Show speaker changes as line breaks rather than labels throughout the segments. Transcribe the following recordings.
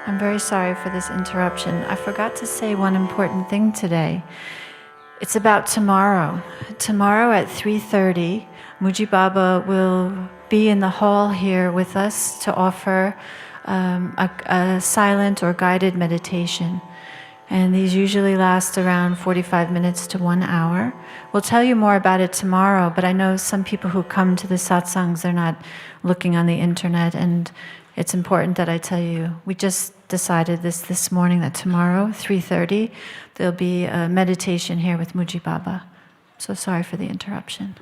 I'm very sorry for this interruption. I forgot to say one important thing today. It's about tomorrow. Tomorrow at 3:30, Mooji Baba will be in the hall here with us to offer a silent or guided meditation. And these usually last around 45 minutes to 1 hour. We'll tell you more about it tomorrow, but I know some people who come to the satsangs, they're not looking on the internet, and it's important that I tell you. We just decided this morning that tomorrow, 3:30, there'll be a meditation here with Mooji Baba. So sorry for the interruption.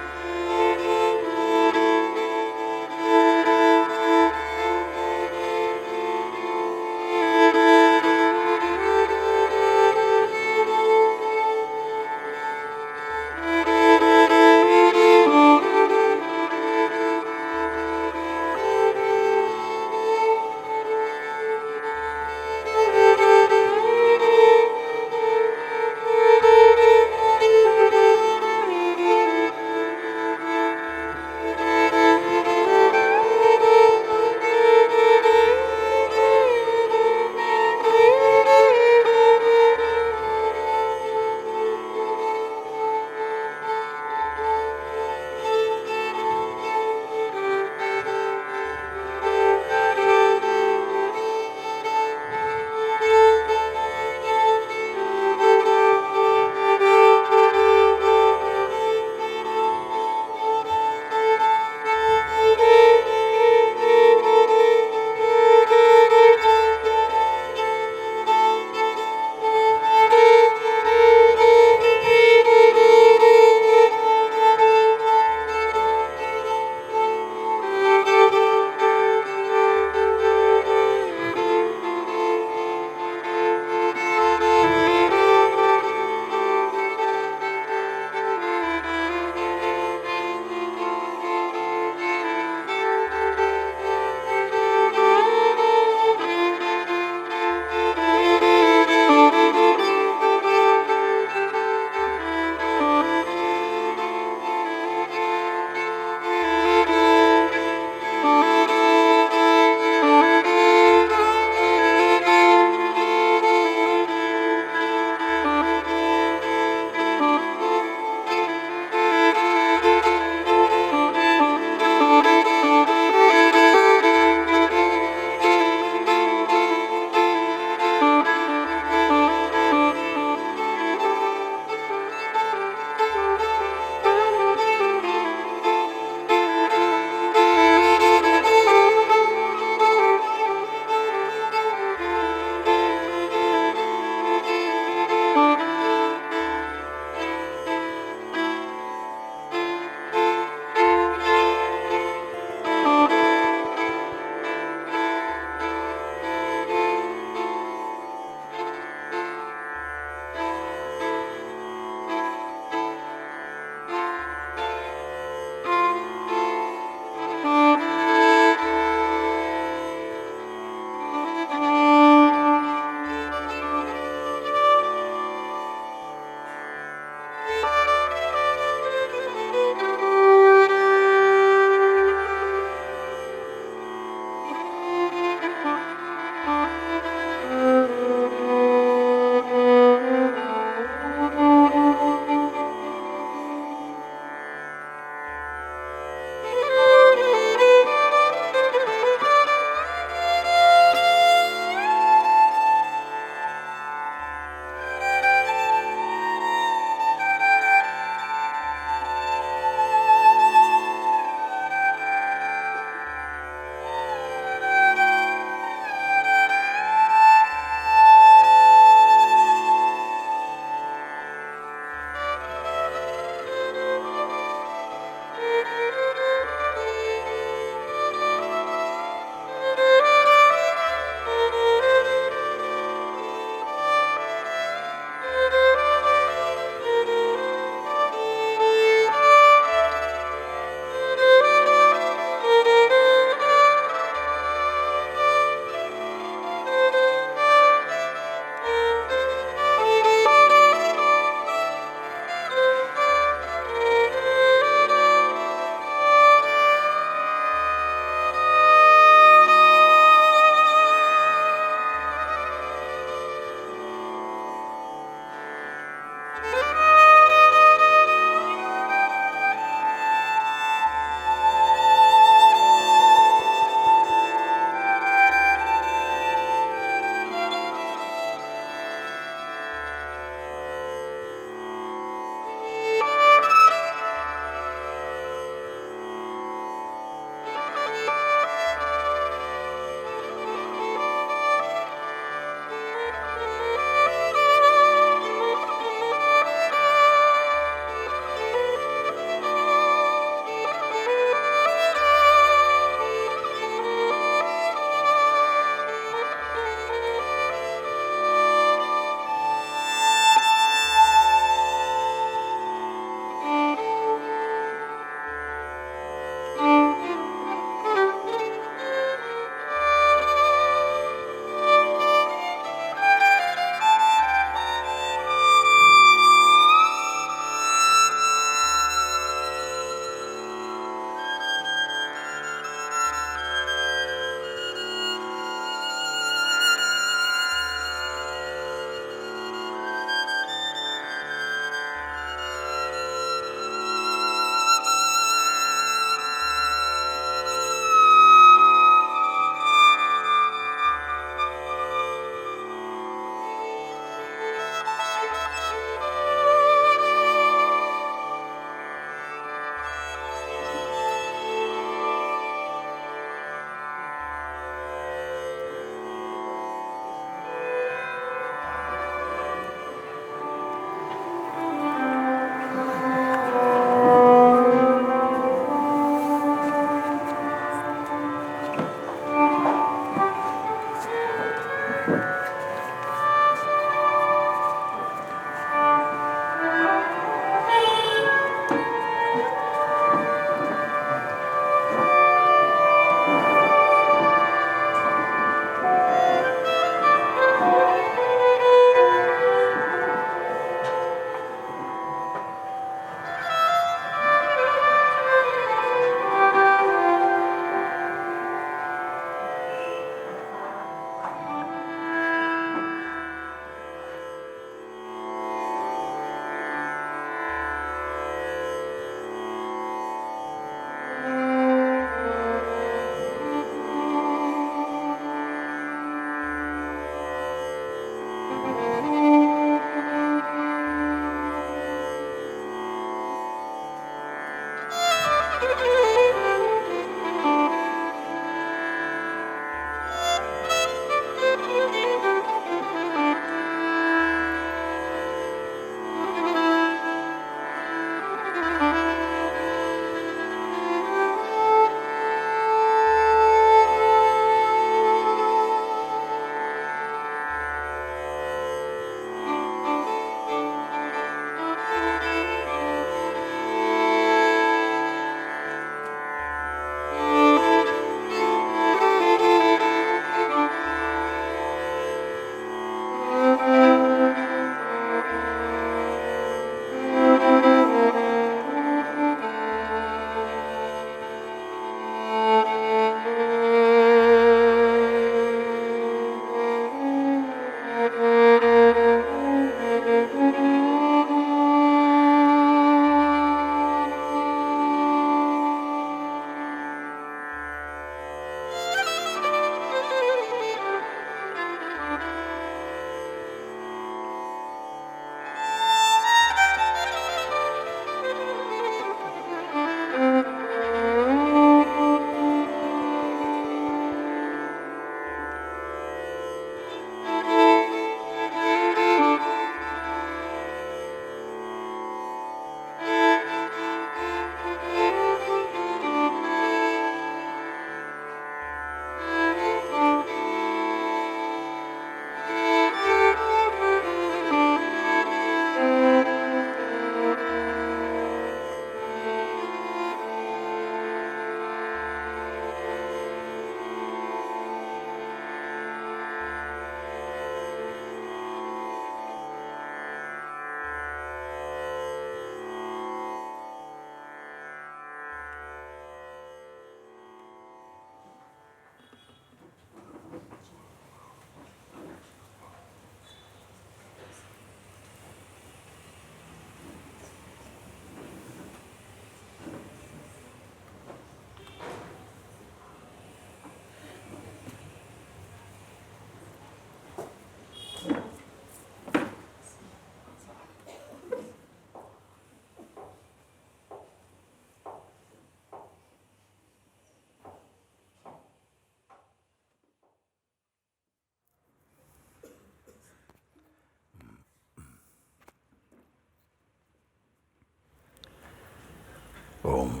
Om.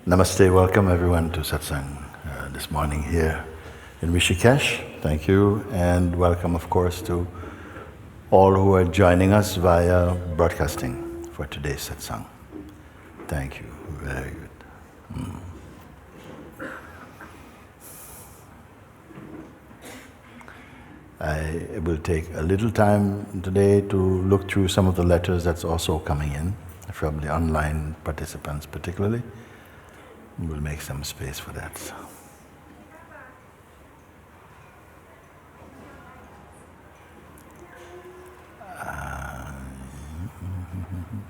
Namaste, welcome everyone to Satsang this morning here in Rishikesh. Thank you, and welcome of course to all who are joining us via broadcasting for today's Satsang. Thank you, very good. I will take a little time today to look through some of the letters that's also coming in from the online participants particularly. We'll make some space for that.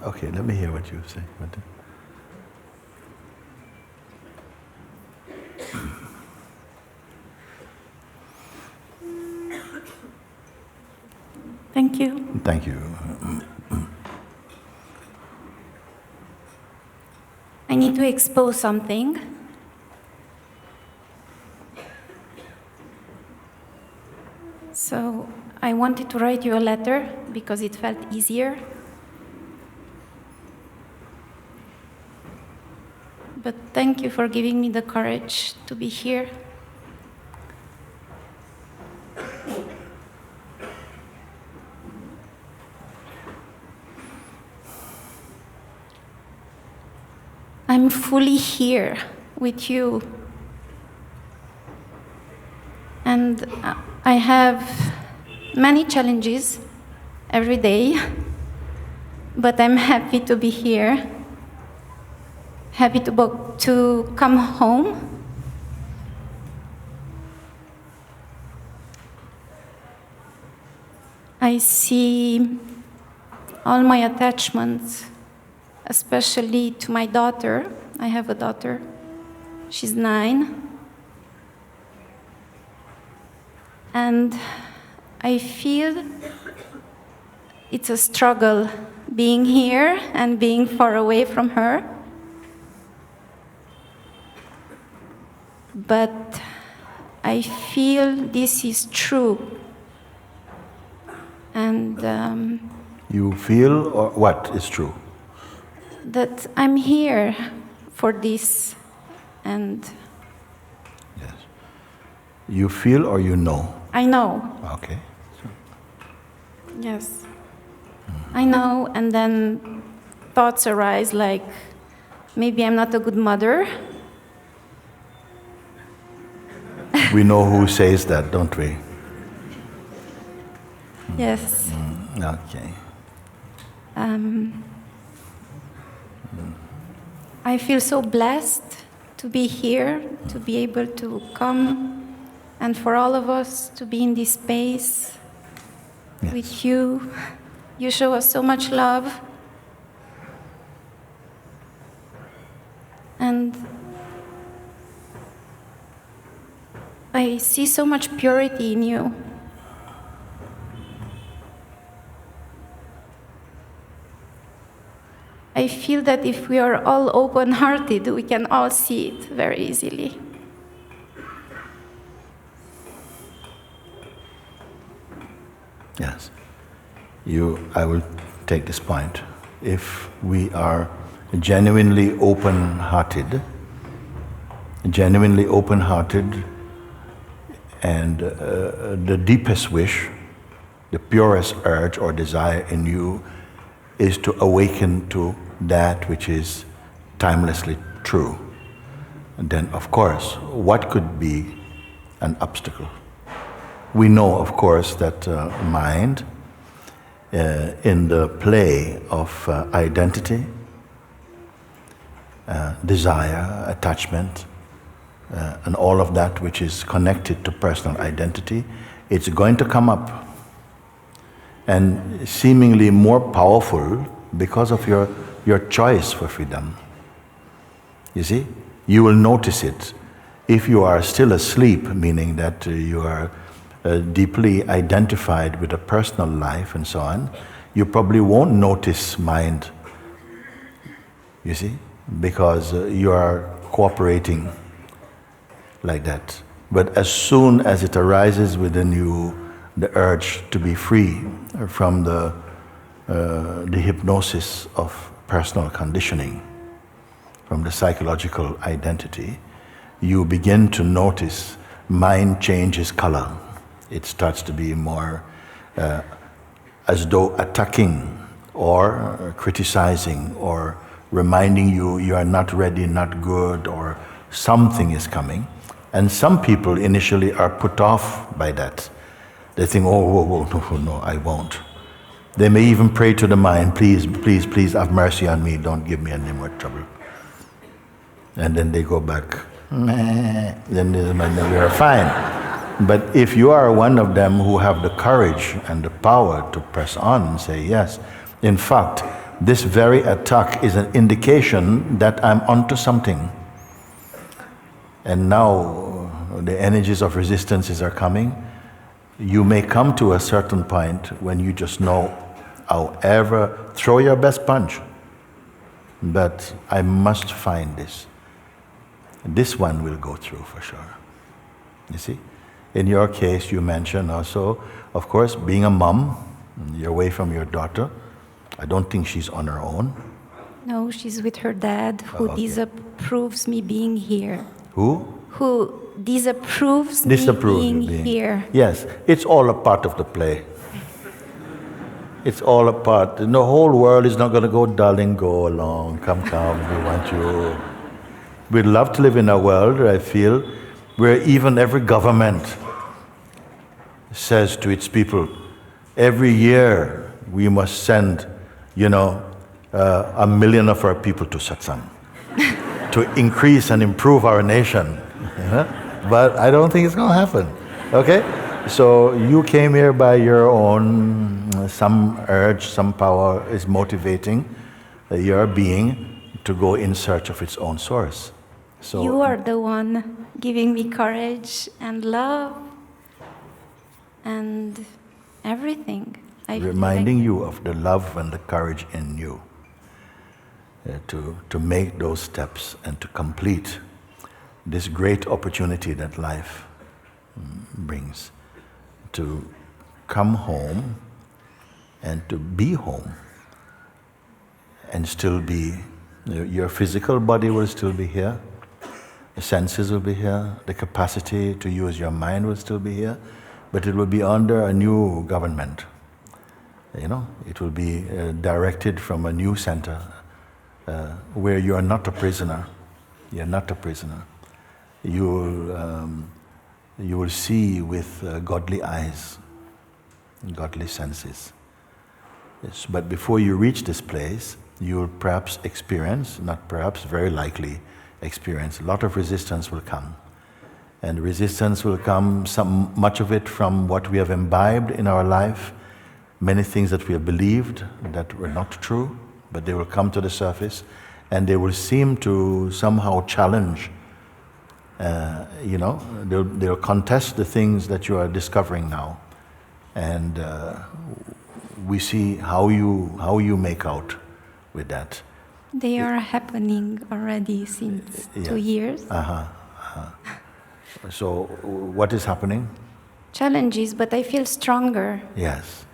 Okay, let me hear what you say.
Thank you.
Thank you.
I need to expose something. So I wanted to write you a letter because it felt easier. But thank you for giving me the courage to be here. I'm fully here with you. And I have many challenges every day, but I'm happy to be here, happy to come home. I see all my attachments, especially to my daughter. I have a daughter. She's 9. And I feel it's a struggle being here and being far away from her. but I feel this is true. And
You feel, or what is true?
that I'm here for this, and
Yes. You feel or you know?
I know.
Okay.
Yes. I know, and then thoughts arise like, maybe I'm not a good mother.
We know who says that, don't we?
Yes.
Okay.
I feel so blessed to be here, to be able to come, and for all of us to be in this space
Yes.
with you. You show us so much love. And I see so much purity in you. I feel that if we are all open-hearted, we can all see it very easily.
Yes. I will take this point. If we are genuinely open-hearted, and the deepest wish, the purest urge or desire in you is to awaken to that which is timelessly true, and then of course, what could be an obstacle? We know, of course, that mind, in the play of identity, desire, attachment, and all of that which is connected to personal identity, it's going to come up. And seemingly more powerful because of your choice for freedom. You see? You will notice it. If you are still asleep, meaning that you are deeply identified with a personal life and so on, you probably won't notice mind. You see? Because you are cooperating like that. But as soon as it arises within you, the urge to be free from the hypnosis of personal conditioning, from the psychological identity, you begin to notice mind changes color. It starts to be more as though attacking or criticizing or reminding you you are not ready, not good, or something is coming. And some people initially are put off by that. They think, oh, no, I won't. They may even pray to the mind, please, please, please have mercy on me, don't give me any more trouble. And then they go back, then we are fine. But if you are one of them who have the courage and the power to press on and say, yes, in fact, this very attack is an indication that I'm onto something. And now the energies of resistances are coming. You may come to a certain point when you just know, however, throw your best punch, but I must find this. This one will go through for sure. You see? In your case, you mentioned also, of course, being a mom, you're away from your daughter. I don't think she's on her own.
No, she's with her dad, who disapproves me being here.
Who?
Who disapproves me being here.
Yes, it's all a part of the play. It's all a part. The whole world is not going to go, darling, go along, come, we want you. We'd love to live in a world, I feel, where even every government says to its people, every year we must send, 1 million of our people to Satsang to increase and improve our nation. But I don't think it's going to happen. Okay? So you came here by your own, some urge, some power is motivating your being to go in search of its own source. So
you are the one giving me courage and love and everything.
Reminding you of the love and the courage in you to make those steps and to complete this great opportunity that life brings to come home and to be home and still be, your physical body will still be here, the senses will be here, the capacity to use your mind will still be here, but it will be under a new government. It will be directed from a new center where you are not a prisoner. You are not a prisoner. You will see with godly eyes, godly senses. Yes, but before you reach this place, you will perhaps experience, not perhaps, very likely experience, a lot of resistance will come. And resistance will come, much of it from what we have imbibed in our life, many things that we have believed that were not true, but they will come to the surface and they will seem to somehow challenge, they'll contest the things that you are discovering now. And we see how you make out with that.
They are happening already since 2 years.
So what is happening?
Challenges, but I feel stronger.
Yes.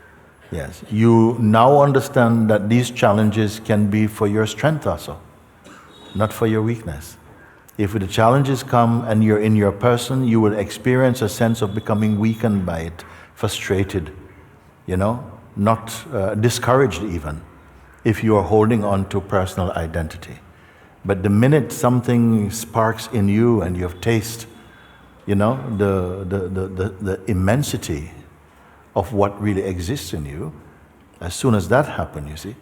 You now understand that these challenges can be for your strength also, not for your weakness. If the challenges come and you're in your person, you will experience a sense of becoming weakened by it, frustrated, not discouraged even, if you are holding on to personal identity. But the minute something sparks in you and you have tasted, the immensity of what really exists in you, as soon as that happens, you see,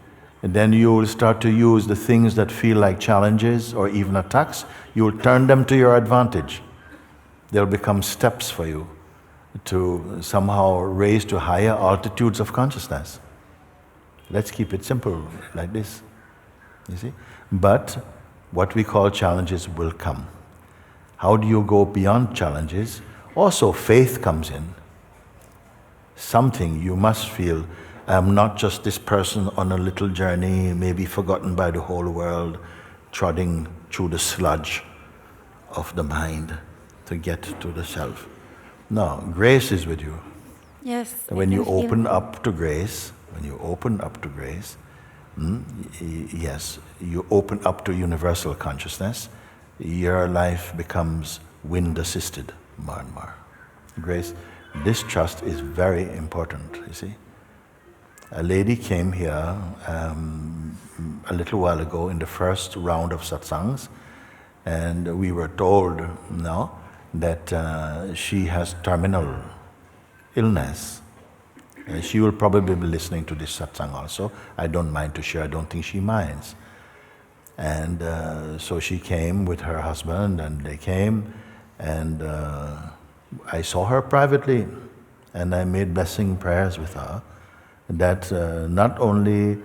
and then you will start to use the things that feel like challenges or even attacks, you will turn them to your advantage. They'll become steps for you to somehow raise to higher altitudes of consciousness. Let's keep it simple like this, you see. But what we call challenges will come. How do you go beyond challenges? Also, faith comes in. Something you must feel, I'm not just this person on a little journey, maybe forgotten by the whole world, trotting through the sludge of the mind to get to the self. No, grace is with you.
Yes.
When you open up to grace, yes, you open up to universal consciousness, your life becomes wind-assisted more and more. Grace, this trust is very important, you see. A lady came here a little while ago in the first round of satsangs, and we were told that she has terminal illness. She will probably be listening to this satsang also. I don't mind to share, I don't think she minds. And so she came with her husband, and they came, and I saw her privately, and I made blessing prayers with her, that not only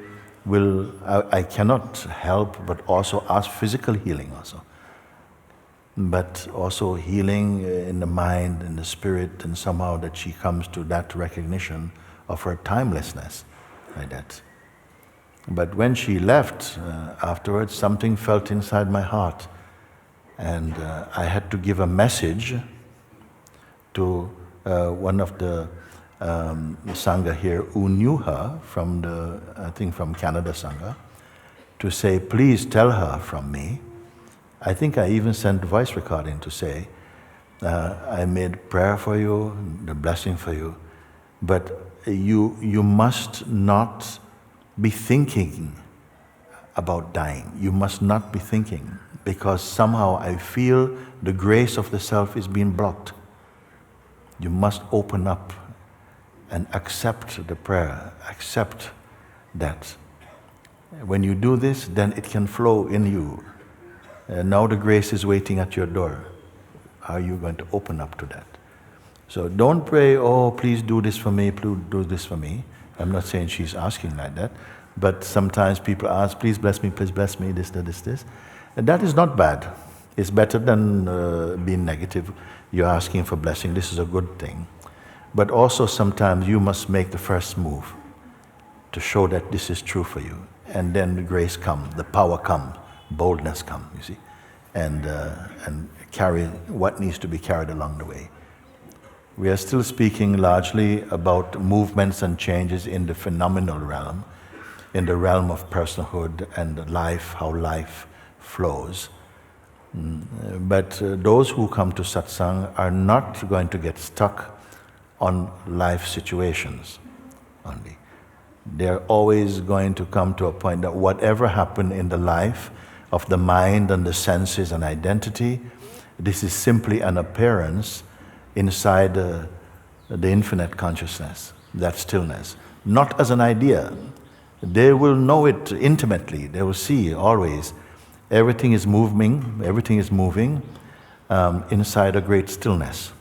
will, I cannot help but also ask physical healing also, but also healing in the mind, in the spirit, and somehow that she comes to that recognition of her timelessness, like that. But when she left, afterwards, something felt inside my heart, and I had to give a message to one of the Sangha here who knew her from the, I think from Canada Sangha, to say, please tell her from me. I think I even sent voice recording to say, I made prayer for you, the blessing for you, but you must not be thinking about dying. You must not be thinking, because somehow I feel the grace of the self is being blocked. You must open up and accept the prayer, accept that. When you do this, then it can flow in you. Now the grace is waiting at your door. Are you going to open up to that? So don't pray, oh, please do this for me, please do this for me. I'm not saying she's asking like that, but sometimes people ask, please bless me, this, this. And that is not bad. It's better than being negative. You're asking for blessing, this is a good thing. But also sometimes you must make the first move to show that this is true for you. And then the grace comes, the power comes, boldness comes, you see. and carry what needs to be carried along the way. We are still speaking largely about movements and changes in the phenomenal realm, in the realm of personhood and life, how life flows. But those who come to satsang are not going to get stuck on life situations only. They're always going to come to a point that whatever happened in the life of the mind and the senses and identity, this is simply an appearance inside the infinite consciousness, that stillness. Not as an idea. They will know it intimately. They will see always everything is moving inside a great stillness.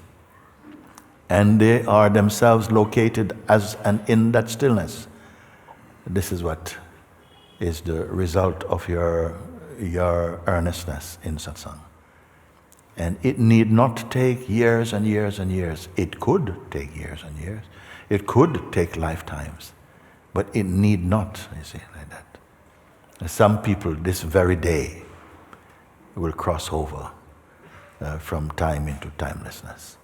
And they are themselves located as and in that stillness. This is what is the result of your earnestness in satsang. And it need not take years and years and years. It could take years and years. It could take lifetimes. But it need not, you see, like that. Some people this very day will cross over from time into timelessness.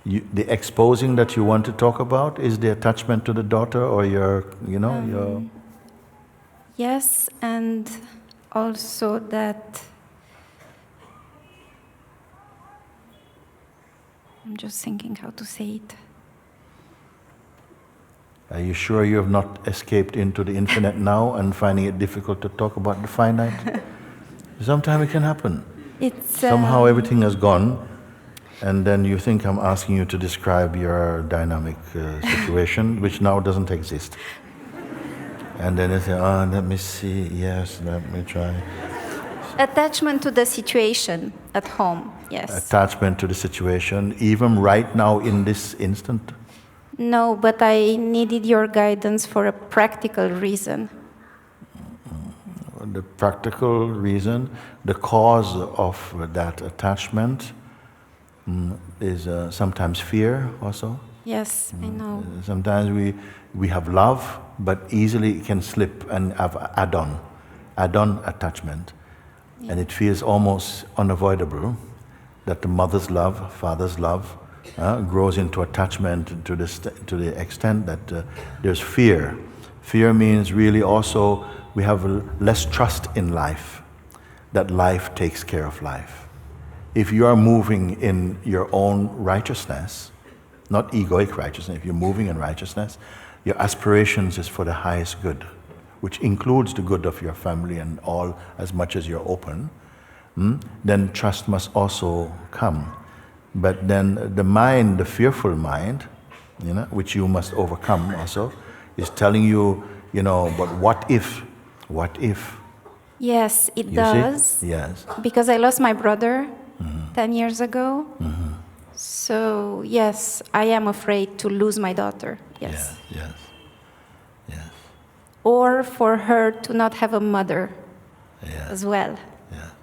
The exposing that you want to talk about is the attachment to the daughter or your.
Yes, and also that I'm just thinking how to say it.
Are you sure you have not escaped into the infinite now and finding it difficult to talk about the finite? Sometimes it can happen. Somehow everything has gone, and then you think I'm asking you to describe your dynamic situation, which now doesn't exist. And then you say, let me see, yes, let me try.
Attachment to the situation at home, yes.
Attachment to the situation, even right now in this instant?
No, but I needed your guidance for a practical reason.
The practical reason, the cause of that attachment is sometimes fear also.
Yes, I know.
Sometimes we have love, but easily it can slip and have add-on attachment. Yeah. And it feels almost unavoidable that the mother's love, father's love grows into attachment to the extent that there's fear. Fear means really also we have less trust in life, that life takes care of life. If you are moving in your own righteousness, not egoic righteousness, if you're moving in righteousness, your aspirations is for the highest good, which includes the good of your family and all as much as you're open, then trust must also come. But then the mind, the fearful mind, which you must overcome also, is telling you, but what if? What if?
Yes, it does.
See? Yes.
Because I lost my brother 10 years ago. Mm-hmm. So, yes, I am afraid to lose my daughter. Yes.
Yes.
Or for her to not have a mother as well.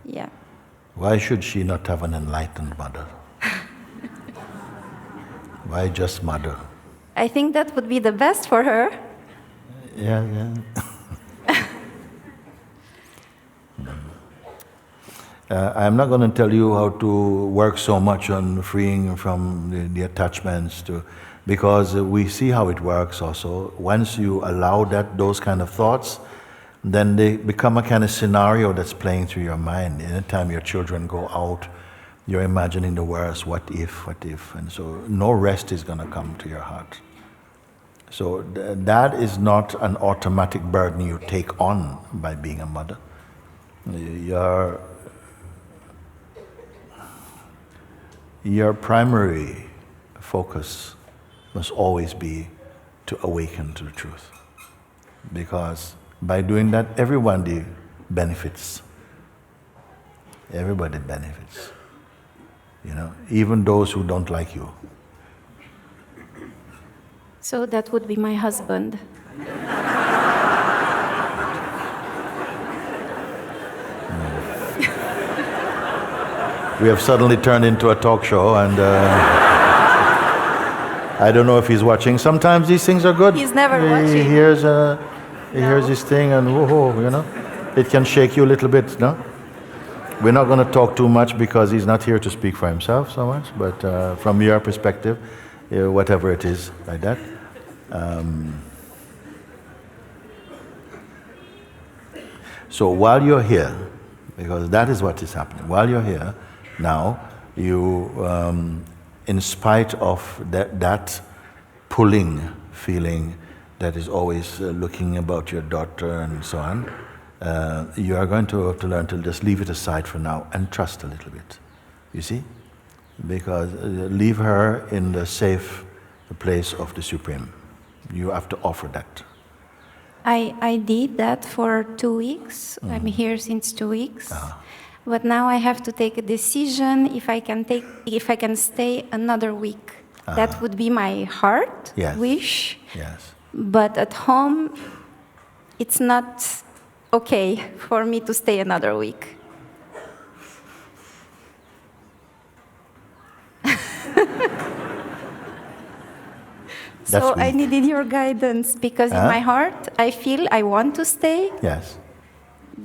Yeah.
Why should she not have an enlightened mother? Why just mother?
I think that would be the best for her.
Yeah. I'm not going to tell you how to work so much on freeing from the attachments because we see how it works also. Once you allow those kind of thoughts, then they become a kind of scenario that's playing through your mind. Anytime your children go out, you're imagining the worst, what if, and so no rest is going to come to your heart. So that is not an automatic burden you take on by being a mother. Your primary focus must always be to awaken to the truth. Because by doing that, everybody benefits. Everybody benefits. Even those who don't like you.
So that would be my husband.
We have suddenly turned into a talk show, and I don't know if he's watching. Sometimes these things are good.
He's never watching.
Here's He hears this thing and whoa, you know, it can shake you a little bit, no? We're not going to talk too much because he's not here to speak for himself so much, but from your perspective, whatever it is, like that. So while you're here, because that is what is happening, while you're here, now, you, in spite of that pulling feeling that is always looking about your daughter and so on, you are going to have to learn to just leave it aside for now and trust a little bit. You see? Because leave her in the safe place of the Supreme. You have to offer that.
I did that for 2 weeks. I'm here since 2 weeks. But now I have to take a decision if I can stay another week. That would be my heart wish.
Yes.
But at home, it's not okay for me to stay another week. So I needed your guidance because in my heart, I feel I want to stay.
Yes.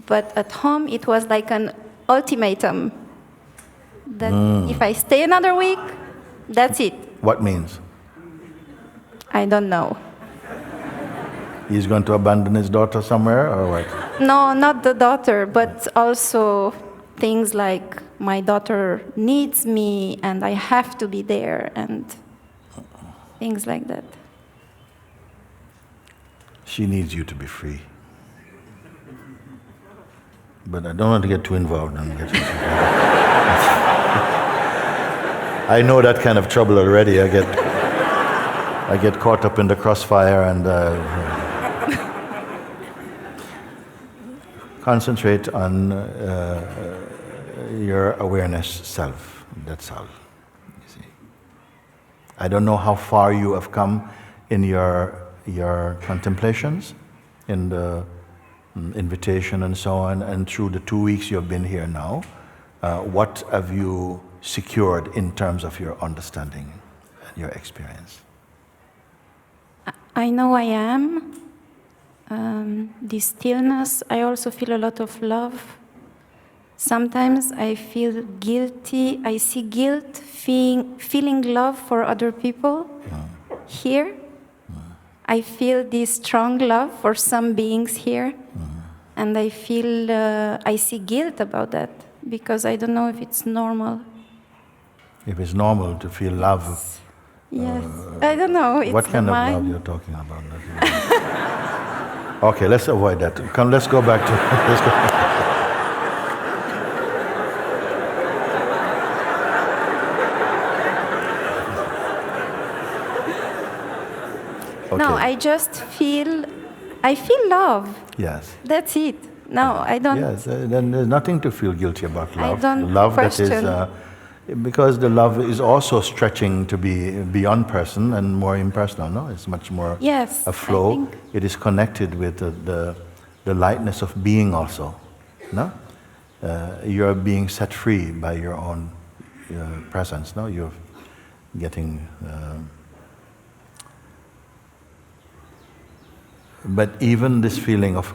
But at home, it was like an ultimatum that if I stay another week, that's it.
What means?
I don't know.
He's going to abandon his daughter somewhere or what?
No, not the daughter, but also things like my daughter needs me and I have to be there and things like that.
She needs you to be free. But I don't want to get too involved and get into I know that kind of trouble already. I get caught up in the crossfire and concentrate on your awareness self. That's all. You see. I don't know how far you have come in your contemplations, in the invitation and so on, and through the 2 weeks you have been here now. What have you secured in terms of your understanding and your experience?
I know I am. This stillness, I also feel a lot of love. Sometimes I feel guilty. I see guilt, feeling love for other people. Here, I feel this strong love for some beings here. And I feel, I see guilt about that because I don't know if it's normal.
If it's normal to feel love.
Yes, I don't know. It's
what kind of love you're talking about? Okay, let's avoid that. Come, let's go back to. Let's go. Okay.
No, I feel love.
Yes.
That's it. No, I don't.
Yes, then there's nothing to feel guilty about love.
I don't
love
question.
That is. Because the love is also stretching to be beyond person and more impersonal, no? It's much more a flow. It is connected with the lightness of being also, no? You're being set free by your own presence, no? You're getting... but even this feeling of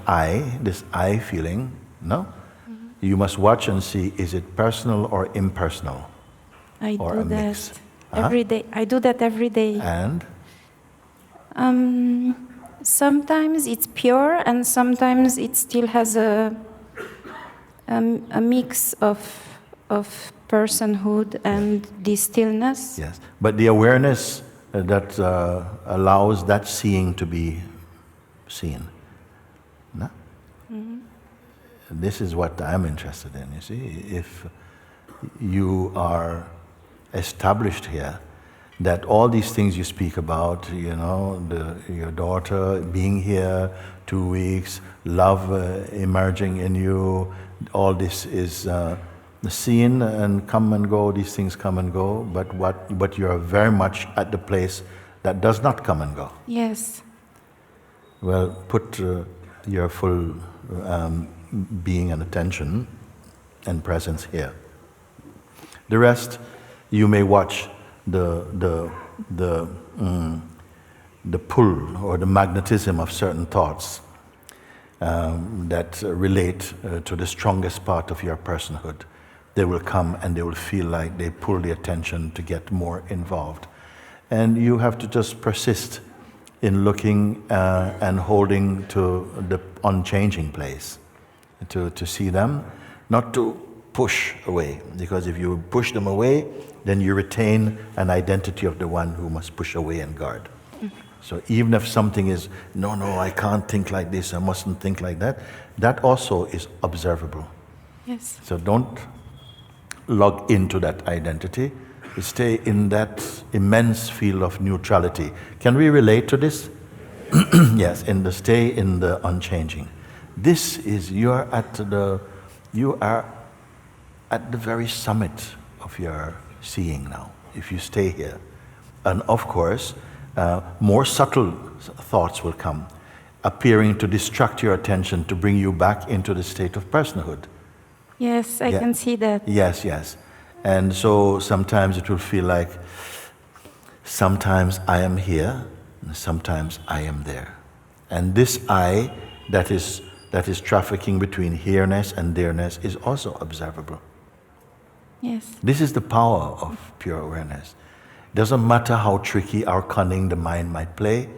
this I feeling, no? You must watch and see, is it personal or impersonal?
I do that every day. I do that every day.
And?
Sometimes it's pure, and sometimes it still has a mix of personhood and this stillness.
Yes, but the awareness that allows that seeing to be seen. No? This is what I'm interested in, you see. If you are established here, that all these things you speak about, you know, your daughter being here, 2 weeks, love emerging in you, all this is seen and come and go, these things come and go, but you're very much at the place that does not come and go.
Yes.
Well, put your full being and attention and presence here. The rest, you may watch the pull or the magnetism of certain thoughts that relate to the strongest part of your personhood. They will come and they will feel like they pull the attention to get more involved. And you have to just persist in looking and holding to the unchanging place, to see them, not to push away, because if you push them away, then you retain an identity of the one who must push away and guard. So even if something is, no, I can't think like this, I mustn't think like that, that also is observable.
Yes.
So don't log into that identity, stay in that immense field of neutrality. Can we relate to this? Yes, stay in the unchanging. This is, you are at the very summit of your seeing now, if you stay here. And of course, more subtle thoughts will come, appearing to distract your attention, to bring you back into the state of personhood.
Yes, I can see that.
Yes. And so sometimes it will feel like, sometimes I am here, and sometimes I am there. And this I that is trafficking between here-ness and there-ness is also observable.
Yes.
This is the power of pure awareness. It doesn't matter how tricky or cunning the mind might play,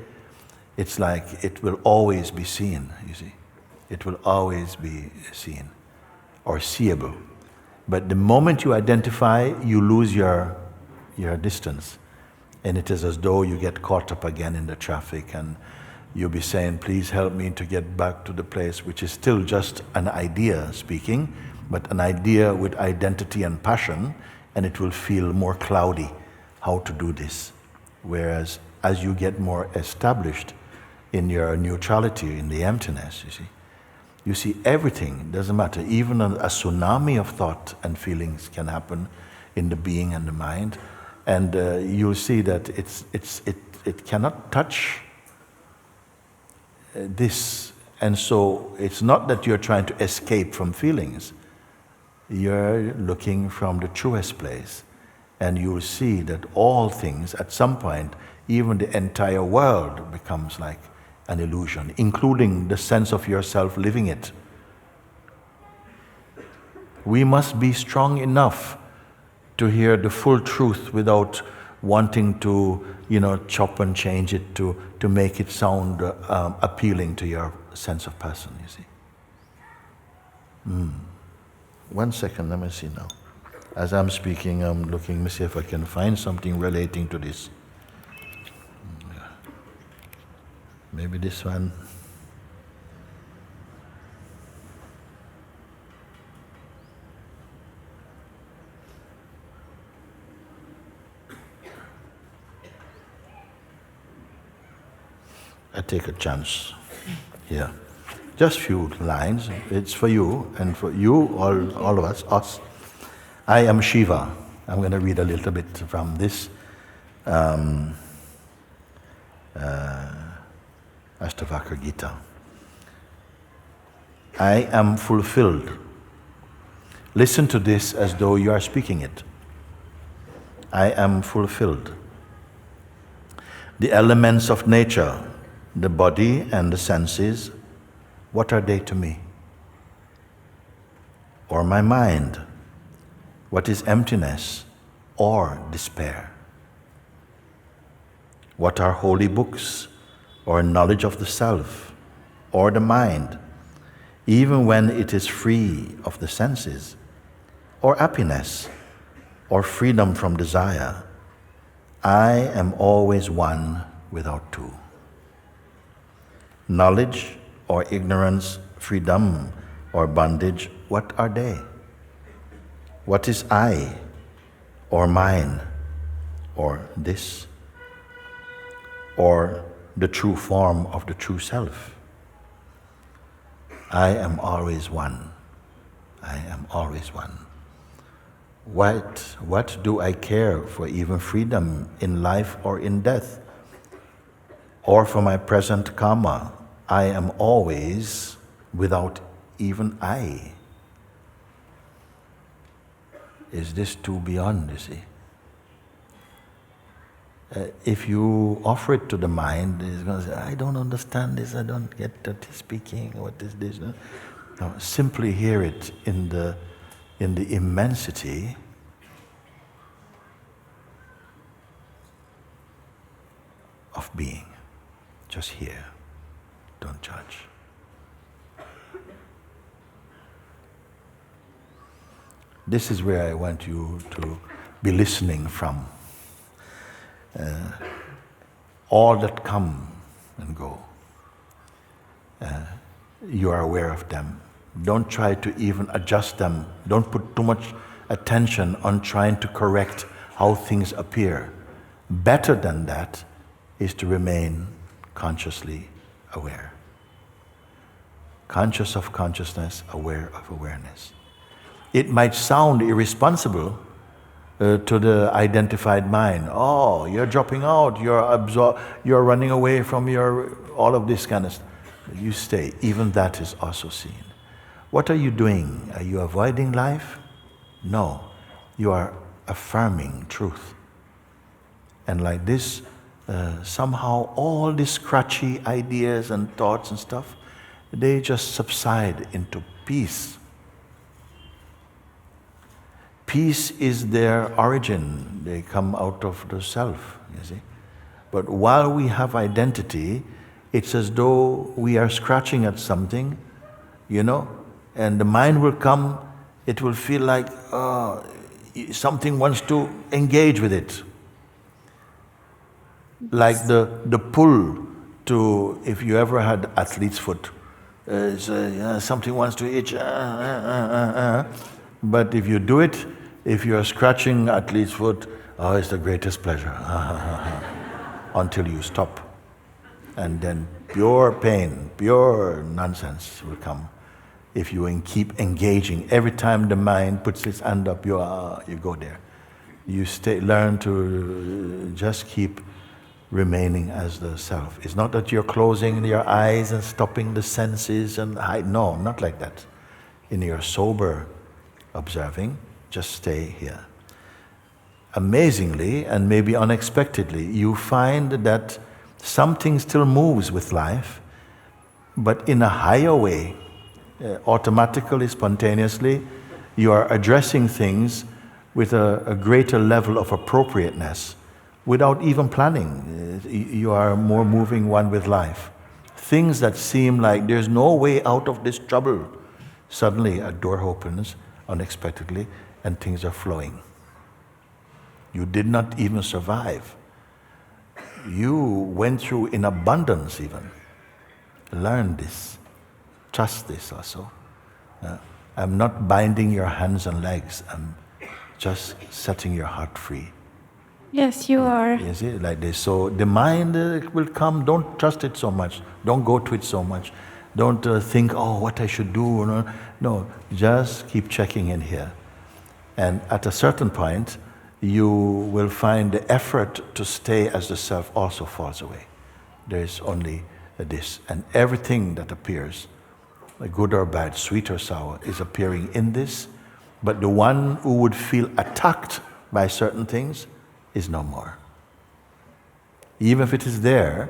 it's like it will always be seen, you see. It will always be seen or seeable. But the moment you identify, you lose your distance. And it is as though you get caught up again in the traffic and you'll be saying, please help me to get back to the place, which is still just an idea speaking, but an idea with identity and passion, and it will feel more cloudy how to do this. Whereas as you get more established in your neutrality, in the emptiness, you see everything, it doesn't matter. Even a tsunami of thought and feelings can happen in the being and the mind, and you'll see that it cannot touch this. And so it's not that you're trying to escape from feelings. You're looking from the truest place, and you'll see that all things, at some point, even the entire world becomes like an illusion, including the sense of yourself living it. We must be strong enough to hear the full truth without wanting to, chop and change it to make it sound appealing to your sense of person, you see. 1 second, let me see now. As I'm speaking, I'm looking, let me see if I can find something relating to this. Maybe this one. I take a chance here. Just few lines. It's for you and for you, all of us. I am Shiva. I'm going to read a little bit from this Ashtavakra Gita. I am fulfilled. Listen to this as though you are speaking it. I am fulfilled. The elements of nature, the body and the senses, what are they to me? Or my mind, what is emptiness or despair? What are holy books or knowledge of the self or the mind, even when it is free of the senses, or happiness or freedom from desire? I am always one without two. Knowledge or ignorance, freedom or bondage, what are they? What is I or mine or this? Or the true form of the true self? I am always one. I am always one. What do I care for even freedom in life or in death? Or for my present karma? I am always without even I. Is this too beyond, you see? if you offer it to the mind, it's going to say, I don't understand this, I don't get what he's speaking, what is this? No, simply hear it in the immensity of being. Just hear, don't judge. This is where I want you to be listening from. All that come and go, you are aware of them. Don't try to even adjust them. Don't put too much attention on trying to correct how things appear. Better than that is to remain consciously aware. Conscious of consciousness, aware of awareness. It might sound irresponsible to the identified mind. Oh, you're dropping out, you're running away from all of this kind of stuff. You stay. Even that is also seen. What are you doing? Are you avoiding life? No. You are affirming truth. And like this, somehow all these scratchy ideas and thoughts and stuff, they just subside into peace. Peace is their origin. They come out of the self, you see. But while we have identity, it's as though we are scratching at something, and the mind will come, it will feel like something wants to engage with it. Like the pull to, if you ever had athlete's foot, something wants to itch, but if you do it, if you are scratching athlete's foot, it's the greatest pleasure, until you stop. And then pure pain, pure nonsense will come if you keep engaging. Every time the mind puts its hand up, you go there. You learn to just keep remaining as the self. It's not that you're closing your eyes and stopping the senses and no, not like that. In your sober observing, just stay here. Amazingly, and maybe unexpectedly, you find that something still moves with life, but in a higher way, automatically, spontaneously, you are addressing things with a greater level of appropriateness, without even planning. You are more moving one with life. Things that seem like there's no way out of this trouble, suddenly a door opens unexpectedly and things are flowing. You did not even survive. You went through in abundance even. Learn this. Trust this also. I'm not binding your hands and legs. I'm just setting your heart free.
Yes, you are.
You see, like this. So the mind will come. Don't trust it so much. Don't go to it so much. Don't think, what I should do. No, just keep checking in here. And at a certain point, you will find the effort to stay as the self also falls away. There is only this. And everything that appears, good or bad, sweet or sour, is appearing in this. But the one who would feel attacked by certain things is no more. Even if it is there,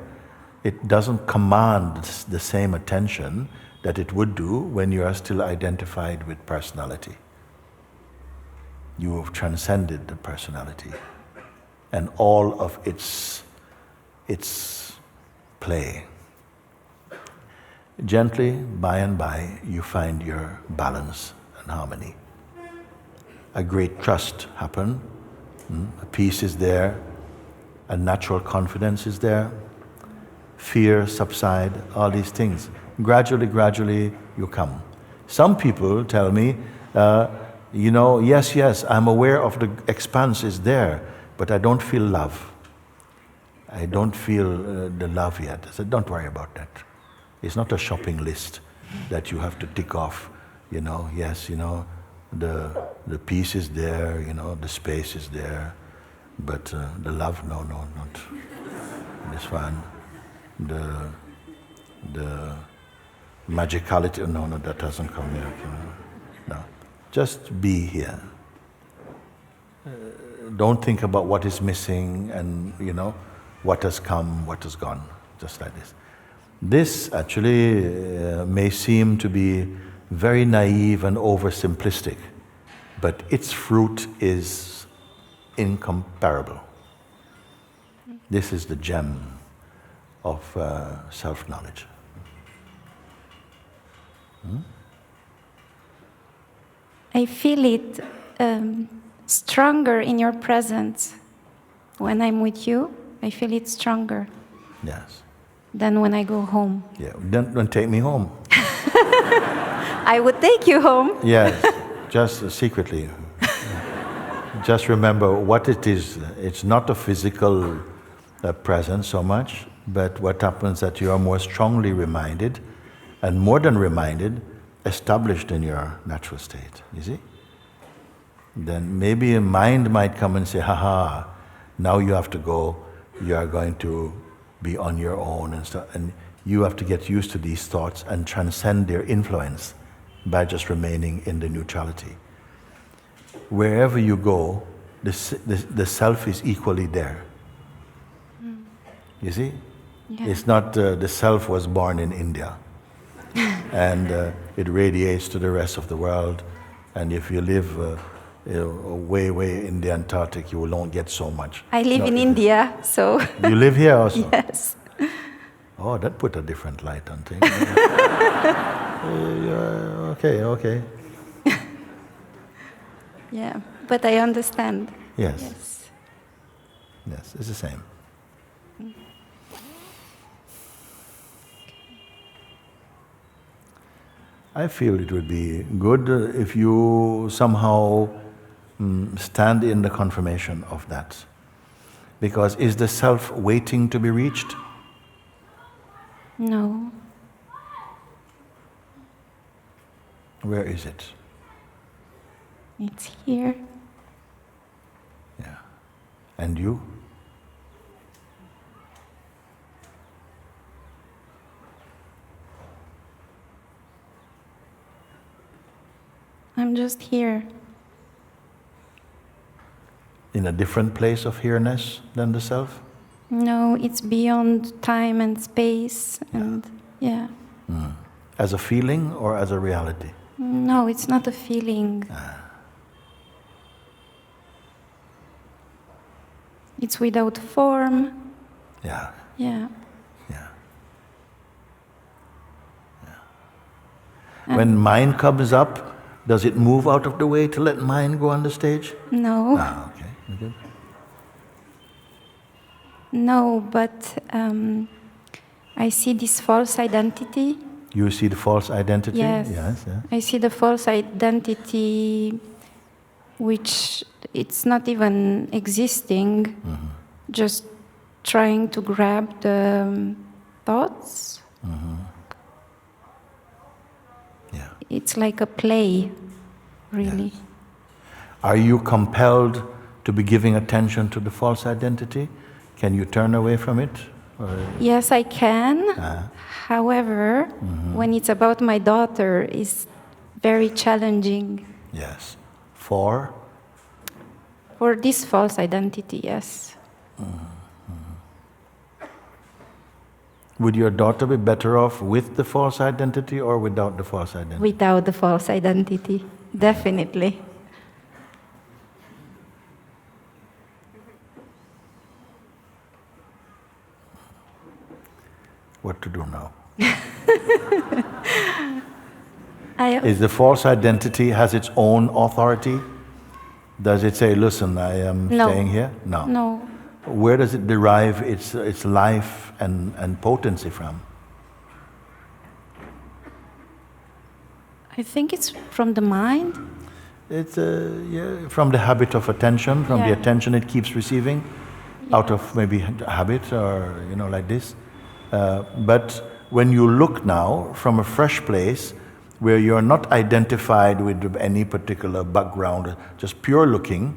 it doesn't command the same attention that it would do when you are still identified with personality. You have transcended the personality and all of its play. Gently, by and by, you find your balance and harmony. A great trust happen. A peace is there. A natural confidence is there. Fear subside, all these things. Gradually, you come. Some people tell me, yes, I'm aware of the expanse is there, but I don't feel love. I don't feel the love yet. I said, don't worry about that. It's not a shopping list that you have to tick off. Yes, the peace is there, the space is there, but the love, no, not this one. The magicality, no, that doesn't come here. No, just be here. don't think about what is missing and, what has come, what has gone, just like this. This actually may seem to be very naive and oversimplistic, but its fruit is incomparable. This is the gem of self-knowledge.
I feel it stronger in your presence. When I'm with you, I feel it stronger
Yes.
than when I go home.
Yeah. Don't take me home.
I would take you home.
Yes, just secretly. Just remember what it is. It's not a physical presence so much, but what happens that you are more strongly reminded, and more than reminded, established in your natural state, you see? Then maybe a mind might come and say, haha, now you have to go, you are going to be on your own and stuff, and you have to get used to these thoughts and transcend their influence by just remaining in the neutrality. Wherever you go, the self is equally there. You see?
Yeah.
It's not the self was born in India and it radiates to the rest of the world, and if you live way in the Antarctic, you won't get so much.
I live in India, so...
You live here also?
Yes.
Oh, that put a different light on things. Okay.
Yeah, but I understand.
Yes. Yes, it's the same. I feel it would be good if you somehow stand in the confirmation of that. Because is the self waiting to be reached?
No.
Where is it?
It's here.
Yeah. And you?
I'm just here.
In a different place of here-ness than the self?
No, it's beyond time and space, and yeah.
As a feeling or as a reality?
No, it's not a feeling. It's without form.
Yeah.
Yeah.
When mind comes up, does it move out of the way to let mind go on the stage?
No.
Okay. Good.
No, but I see this false identity.
You see the false identity?
Yes.
Yes.
I see the false identity, which it's not even existing, just trying to grab the thoughts.
Yeah.
It's like a play, really.
Yes. Are you compelled to be giving attention to the false identity? Can you turn away from it? Or?
Yes, I can. However, when it's about my daughter, it's very challenging.
Yes. For
this false identity, yes.
Would your daughter be better off with the false identity or without the false identity?
Without the false identity, definitely.
What to do now?
Is
the false identity has its own authority? Does it say, listen, I am staying here? No.
No.
Where does it derive its life and potency from?
I think it's from the mind.
It's from the habit of attention, from the attention it keeps receiving, out of maybe habit or like this. But when you look now from a fresh place, where you're not identified with any particular background, just pure looking,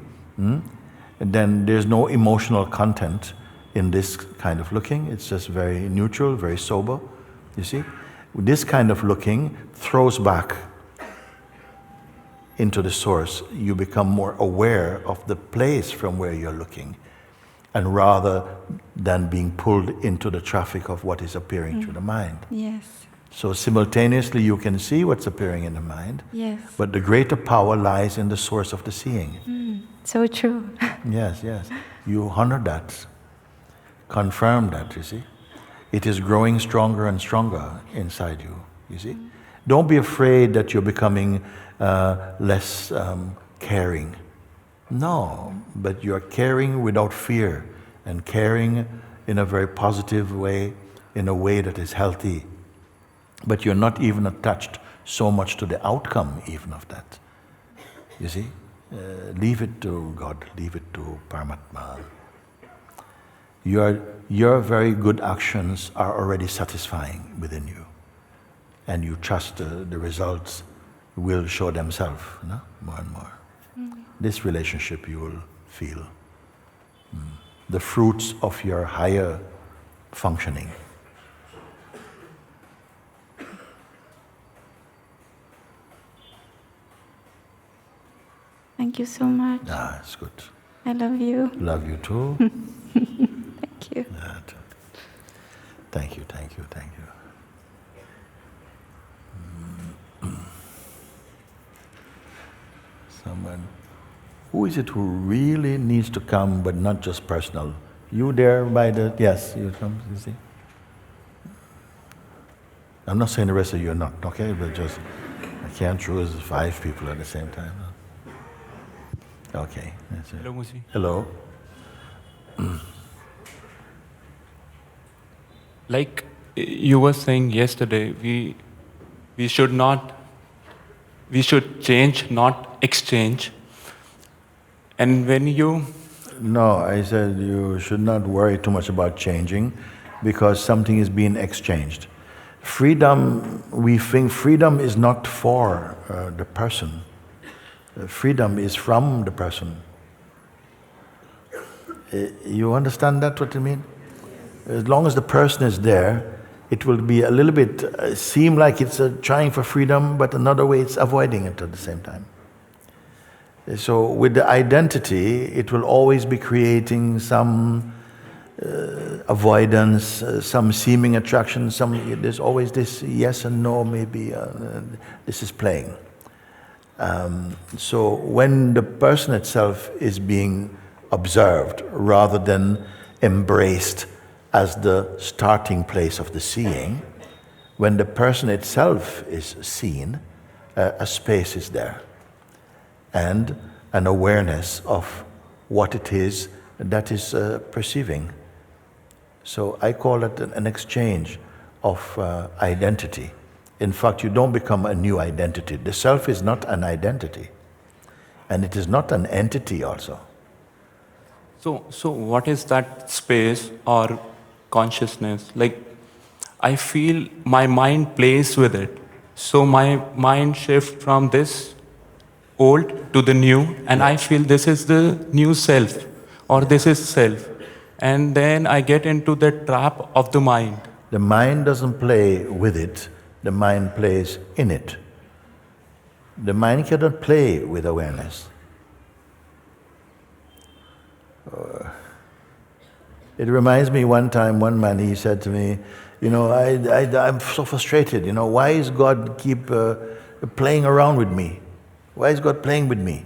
then there's no emotional content in this kind of looking. It's just very neutral, very sober, you see. This kind of looking throws back into the source, you become more aware of the place from where you're looking, and rather than being pulled into the traffic of what is appearing through the mind.
Yes.
So simultaneously you can see what's appearing in the mind,
Yes.
but the greater power lies in the source of the seeing.
So true.
Yes, yes. You honor that, confirm that, you see. It is growing stronger and stronger inside you, you see. Don't be afraid that you're becoming less caring. No, but you're caring without fear, and caring in a very positive way, in a way that is healthy. But you're not even attached so much to the outcome even of that. You see? Leave it to God, leave it to Paramatma. Your very good actions are already satisfying within you. And you trust the results will show themselves, no? More and more. This relationship you will feel. The fruits of your higher functioning.
Thank you so much.
Ah, it's good.
I love you.
Love you too.
Thank you.
Thank you, thank you, thank you. Someone, who is it who really needs to come, but not just personal? You there by the, yes, you come, you see? I'm not saying the rest of you are not, okay? But just, I can't choose 5 people at the same time. Okay, that's it.
Hello, Mooji.
Hello.
Like you were saying yesterday, we should change, not exchange. And when you...
No, I said you should not worry too much about changing, because something is being exchanged. Freedom, we think freedom is not for the person. Freedom is from the person. You understand that, what I mean? As long as the person is there, it will be a little bit, seem like it's trying for freedom, but another way it's avoiding it at the same time. So with the identity, it will always be creating some avoidance, some seeming attraction, there's always this yes and no, maybe this is playing. So when the person itself is being observed rather than embraced as the starting place of the seeing, when the person itself is seen, a space is there and an awareness of what it is that is perceiving. So I call it an exchange of identity. In fact, you don't become a new identity. The self is not an identity. And it is not an entity also.
So what is that space or consciousness? Like, I feel my mind plays with it. So my mind shifts from this old to the new, and I feel this is the new self, or this is self. And then I get into the trap of the mind.
The mind doesn't play with it. The mind plays in it. The mind cannot play with awareness. It reminds me one time, one man, he said to me, you know, I'm so frustrated, you know, why is God keep playing around with me? Why is God playing with me?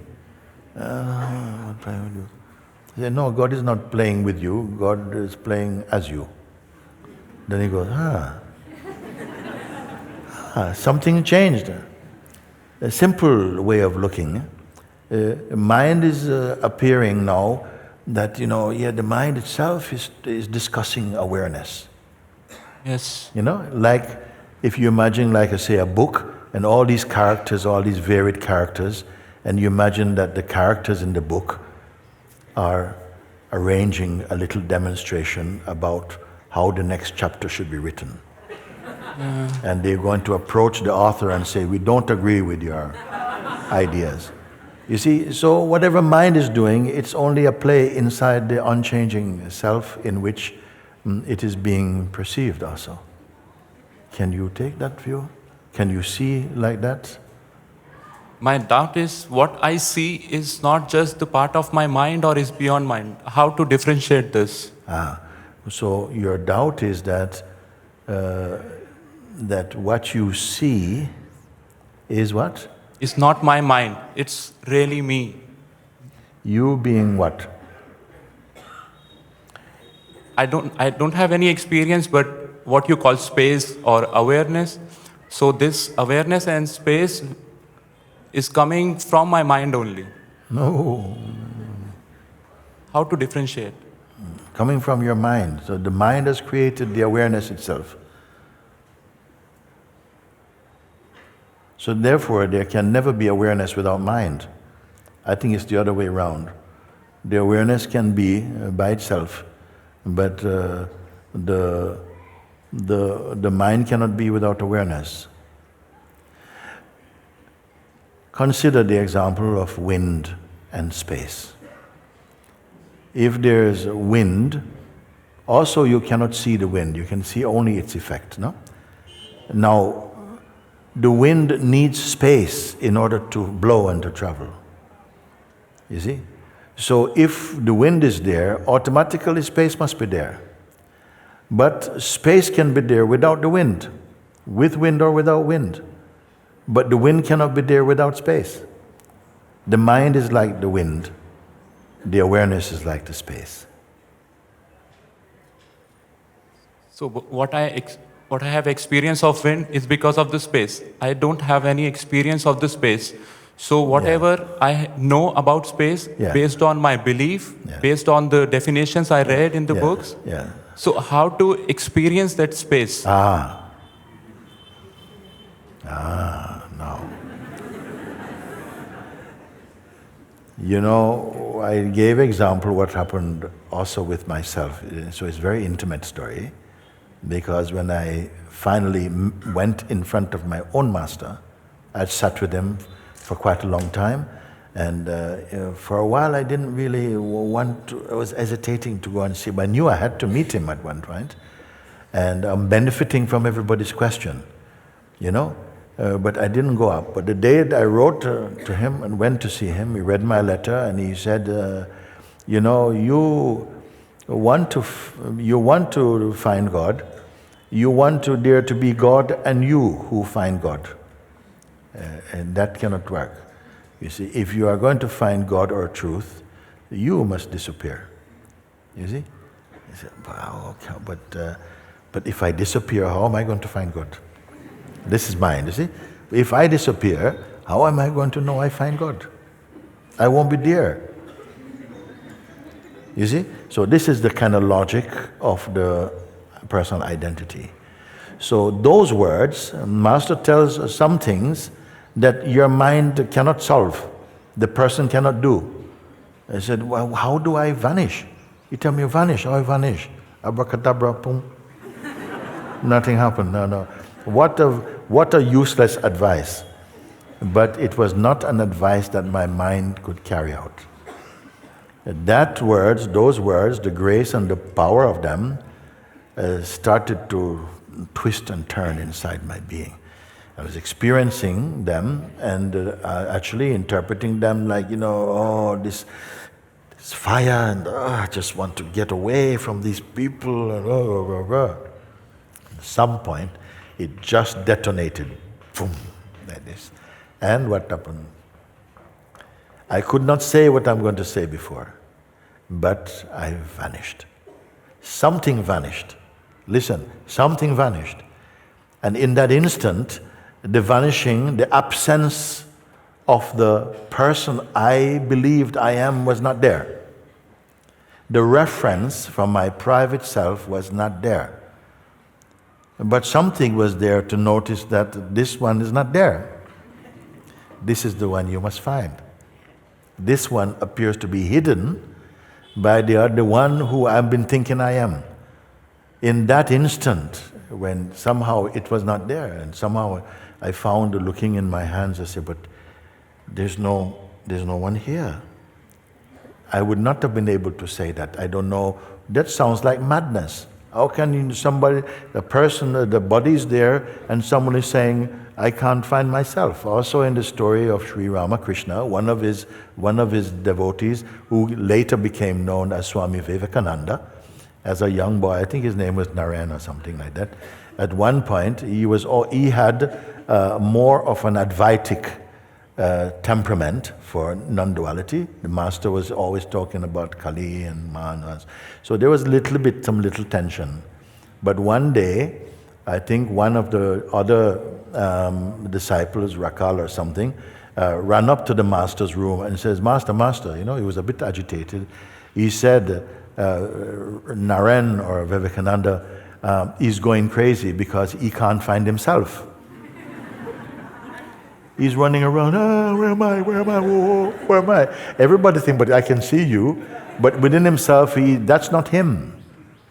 God playing with you. He said, no, God is not playing with you, God is playing as you. Then he goes, something changed. A simple way of looking. Mind is appearing now that, you know, the mind itself is discussing awareness.
Yes.
You know, like if you imagine, like I say, a book and all these characters, all these varied characters, and you imagine that the characters in the book are arranging a little demonstration about how the next chapter should be written. And they're going to approach the author and say, we don't agree with your ideas. You see, so whatever mind is doing, it's only a play inside the unchanging self in which it is being perceived also. Can you take that view? Can you see like that?
My doubt is what I see is not just the part of my mind or is beyond mind. How to differentiate this?
So your doubt is that that what you see is what?
It's not my mind. It's really me.
You being what?
I don't have any experience, but what you call space or awareness. So this awareness and space is coming from my mind only.
No.
How to differentiate?
Coming from your mind. So the mind has created the awareness itself. So therefore, there can never be awareness without mind. I think it's the other way around. The awareness can be by itself, but the mind cannot be without awareness. Consider the example of wind and space. If there's wind, also you cannot see the wind, you can see only its effect, no? Now, the wind needs space in order to blow and to travel. You see? So if the wind is there, automatically space must be there. But space can be there without the wind, with wind or without wind. But the wind cannot be there without space. The mind is like the wind. The awareness is like the space.
So what I have experience of wind is because of the space. I don't have any experience of the space. So whatever I know about space, based on my belief, based on the definitions I read in the books. So how to experience that space?
Now. You know, I gave example what happened also with myself. So it's a very intimate story, because when I finally went in front of my own master, I sat with him for quite a long time, and for a while I didn't really want to, I was hesitating to go and see, but I knew I had to meet him at one point, and I'm benefiting from everybody's question, you know. But I didn't go up. But the day that I wrote to him and went to see him, he read my letter and he said, you know, you want to find God, you want to dare to be God and you who find God. And that cannot work. You see, if you are going to find God or truth, you must disappear. You see? He said, wow, okay, but if I disappear, how am I going to find God? This is mine, you see? If I disappear, how am I going to know I find God? I won't be there. You see? So this is the kind of logic of the personal identity. So those words, Master tells us some things that your mind cannot solve, the person cannot do. I said, well, how do I vanish? You tell me, vanish, how I vanish? Abracadabra, boom. Nothing happened, no. What a useless advice. But it was not an advice that my mind could carry out. Those words, the grace and the power of them started to twist and turn inside my being. I was experiencing them and actually interpreting them like, you know, oh, this fire, and I just want to get away from these people. At some point, it just detonated, boom, like this. And what happened? I could not say what I'm going to say before, but I vanished. Something vanished. Listen, something vanished. And in that instant, the vanishing, the absence of the person I believed I am was not there. The reference from my private self was not there. But something was there to notice that this one is not there. This is the one you must find. This one appears to be hidden by the other one who I've been thinking I am. In that instant, when somehow it was not there, and somehow I found looking in my hands, I said, but there's no one here. I would not have been able to say that. I don't know. That sounds like madness. How can the body is there, and someone is saying, I can't find myself. Also in the story of Sri Ramakrishna, one of his devotees, who later became known as Swami Vivekananda, as a young boy, I think his name was Naren or something like that. At one point, he had more of an Advaitic temperament for non-duality. The master was always talking about Kali and Manas. So there was some little tension. But one day, I think one of the other disciples, Rakal or something, ran up to the master's room and says, Master, he was a bit agitated. He said, Naren or Vivekananda is going crazy because he can't find himself. He's running around, where am I, whoa, where am I? Everybody thinks, but I can see you. But within himself, that's not him.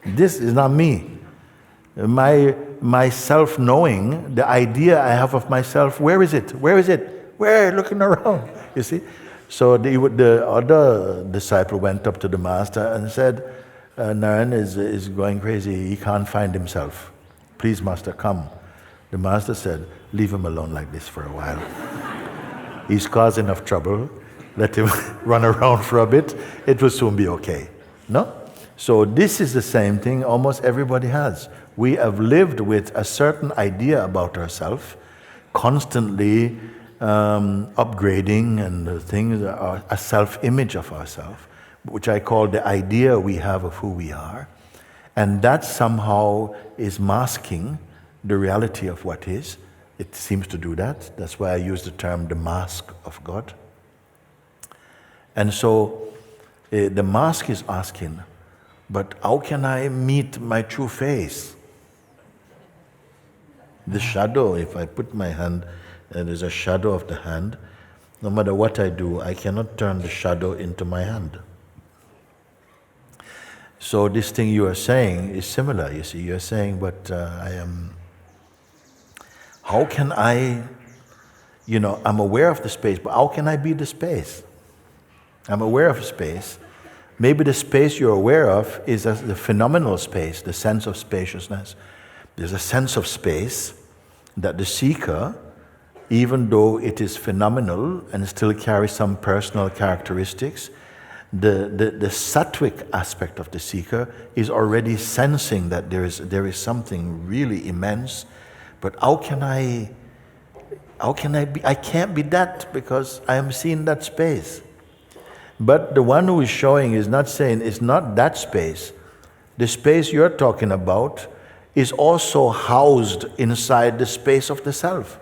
This is not me. My self-knowing, the idea I have of myself, where is it? Where? Looking around, you see? So the other disciple went up to the master and said, Naren is going crazy, he can't find himself. Please, master, come. The master said, leave him alone like this for a while. He's caused enough trouble. Let him run around for a bit. It will soon be okay. No? So this is the same thing almost everybody has. We have lived with a certain idea about ourselves, constantly upgrading and things, a self-image of ourselves, which I call the idea we have of who we are. And that somehow is masking the reality of what is. It seems to do that. That's why I use the term the mask of God. And so the mask is asking, but how can I meet my true face? The shadow, if I put my hand, there's a shadow of the hand, no matter what I do, I cannot turn the shadow into my hand. So this thing you are saying is similar, you see. You're saying, but how can I, I'm aware of the space, but how can I be the space? I'm aware of space. Maybe the space you're aware of is the phenomenal space, the sense of spaciousness. There's a sense of space that the seeker, even though it is phenomenal and still carries some personal characteristics, the sattvic aspect of the seeker is already sensing that there is something really immense. But how can I be? I can't be that because I am seeing that space. But the one who is showing is not saying it's not that space. The space you're talking about is also housed inside the space of the self.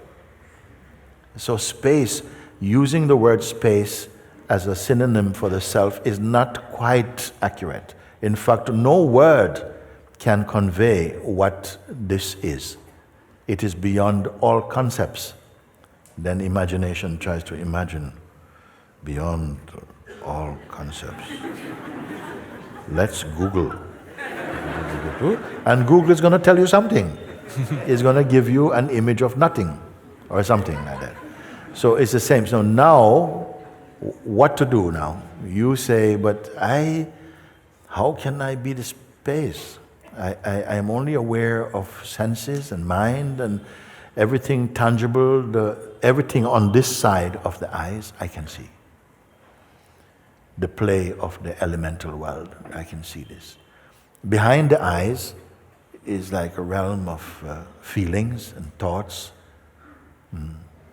So space, using the word space as a synonym for the self is not quite accurate. In fact, no word can convey what this is. It is beyond all concepts. Then imagination tries to imagine beyond all concepts. Let's Google. And Google is going to tell you something. It's going to give you an image of nothing or something like that. So it's the same. So now, what to do now? You say, but how can I be the space? I am only aware of senses and mind and everything tangible, everything on this side of the eyes, I can see. The play of the elemental world, I can see this. Behind the eyes is like a realm of feelings and thoughts,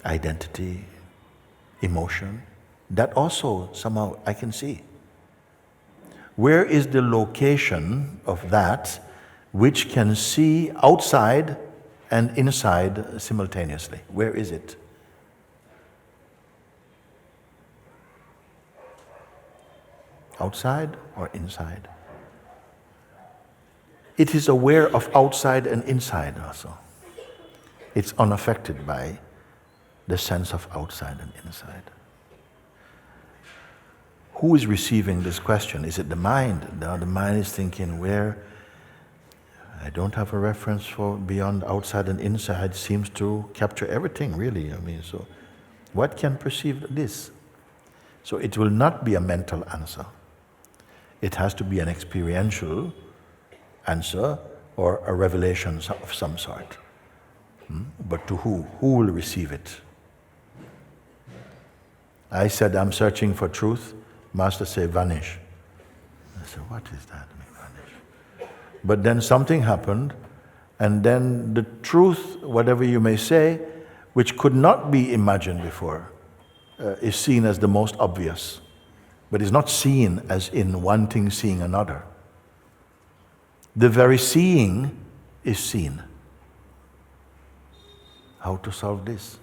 identity, emotion. That also somehow I can see. Where is the location of that which can see outside and inside simultaneously? Where is it? Outside or inside? It is aware of outside and inside also. It's unaffected by the sense of outside and inside. Who is receiving this question? Is it the mind? Now the mind is thinking, where I don't have a reference for beyond outside and inside. Seems to capture everything, really. So what can perceive this? So it will not be a mental answer. It has to be an experiential answer or a revelation of some sort. But to who? Who will receive it? I said, I'm searching for truth. Master said, vanish. I said, what is that? Vanish. But then something happened, and then the truth, whatever you may say, which could not be imagined before, is seen as the most obvious, but is not seen as in one thing seeing another. The very seeing is seen. How to solve this?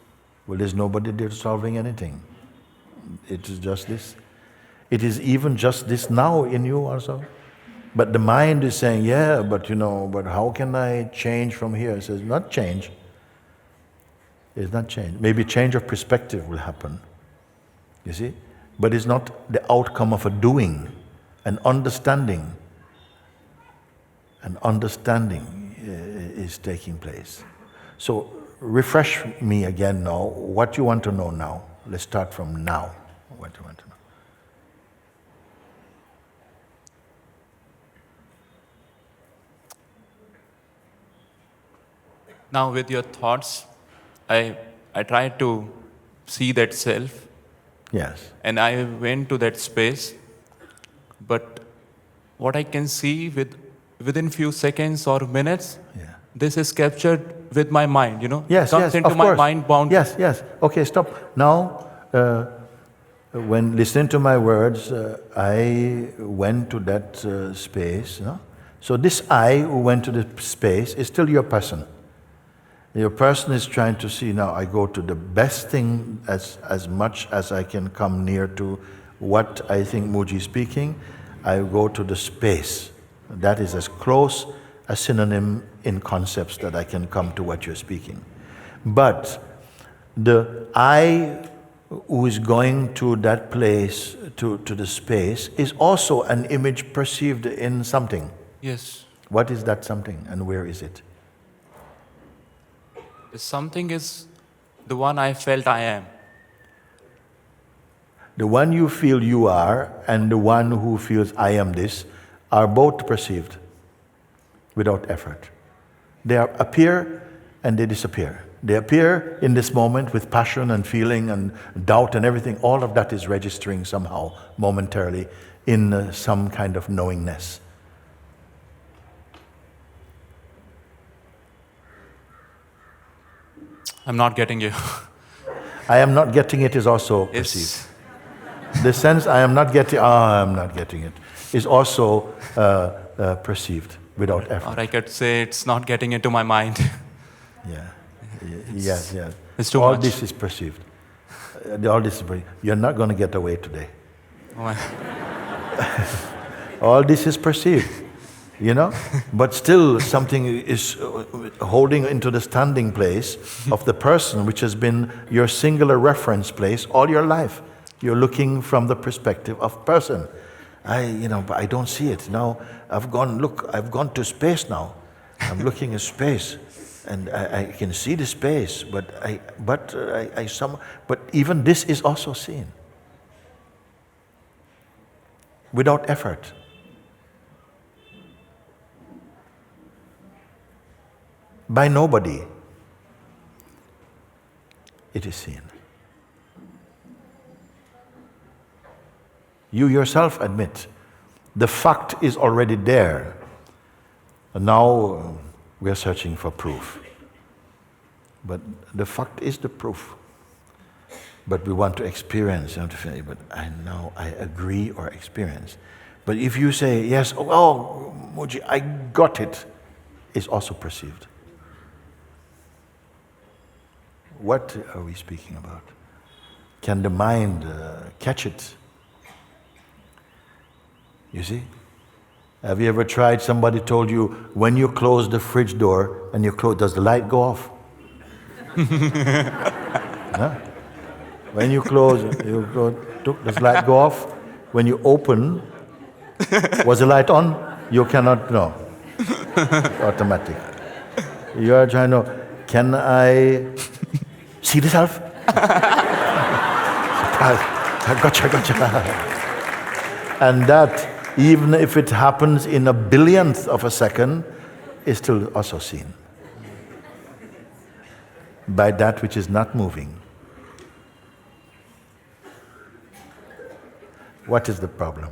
Well, there's nobody there solving anything. It is just this. It is even just this now in you also. But the mind is saying, yeah, but but how can I change from here? It says, not change. It's not change. Maybe change of perspective will happen. You see? But it's not the outcome of a doing, an understanding. An understanding is taking place. So refresh me again now. What you want to know now? Let's start from now. What you want to know?
Now with your thoughts, I tried to see that self.
Yes.
And I went to that space. But what I can see within few seconds or minutes, this is captured with my mind,
Yes,
comes
yes,
into
of
my
course.
mind bound.
Yes, yes. Okay, stop. Now, when listening to my words, I went to that space. No? So this I who went to the space is still your person. Your person is trying to see, now I go to the best thing as much as I can come near to what I think Mooji is speaking. I go to the space. That is as close a synonym in concepts that I can come to what you're speaking. But the I who is going to that place, to the space, is also an image perceived in something.
Yes.
What is that something and where is it?
Something is the one I felt I am.
The one you feel you are and the one who feels I am this are both perceived without effort. They appear and they disappear. They appear in this moment with passion and feeling and doubt and everything. All of that is registering somehow, momentarily, in some kind of knowingness.
I'm not getting you.
I am not getting it is also perceived. The sense I am not getting it is also perceived without effort.
Or I could say it's not getting into my mind.
Yeah. Yes.
It's too
all
much.
This is perceived. All this is perceived. You're not going to get away today. All this is perceived, but still something is holding into the standing place of the person, which has been your singular reference place all your life. You're looking from the perspective of person. But I don't see it. Now I've gone to space now. I'm looking at space. And I can see the space, but even this is also seen without effort. By nobody, it is seen. You yourself admit the fact is already there. And now we are searching for proof. But the fact is the proof. But we want to experience, but I know, I agree or experience. But if you say, yes, Mooji, I got it, it's also perceived. What are we speaking about? Can the mind catch it? You see? Have you ever tried, somebody told you, when you close the fridge door and you close, does the light go off? No? When you close, does the light go off? When you open, was the light on? You cannot know. Automatic. You are trying to, can I see the self? Gotcha. And that, even if it happens in a billionth of a second, is still also seen. by that which is not moving. What is the problem?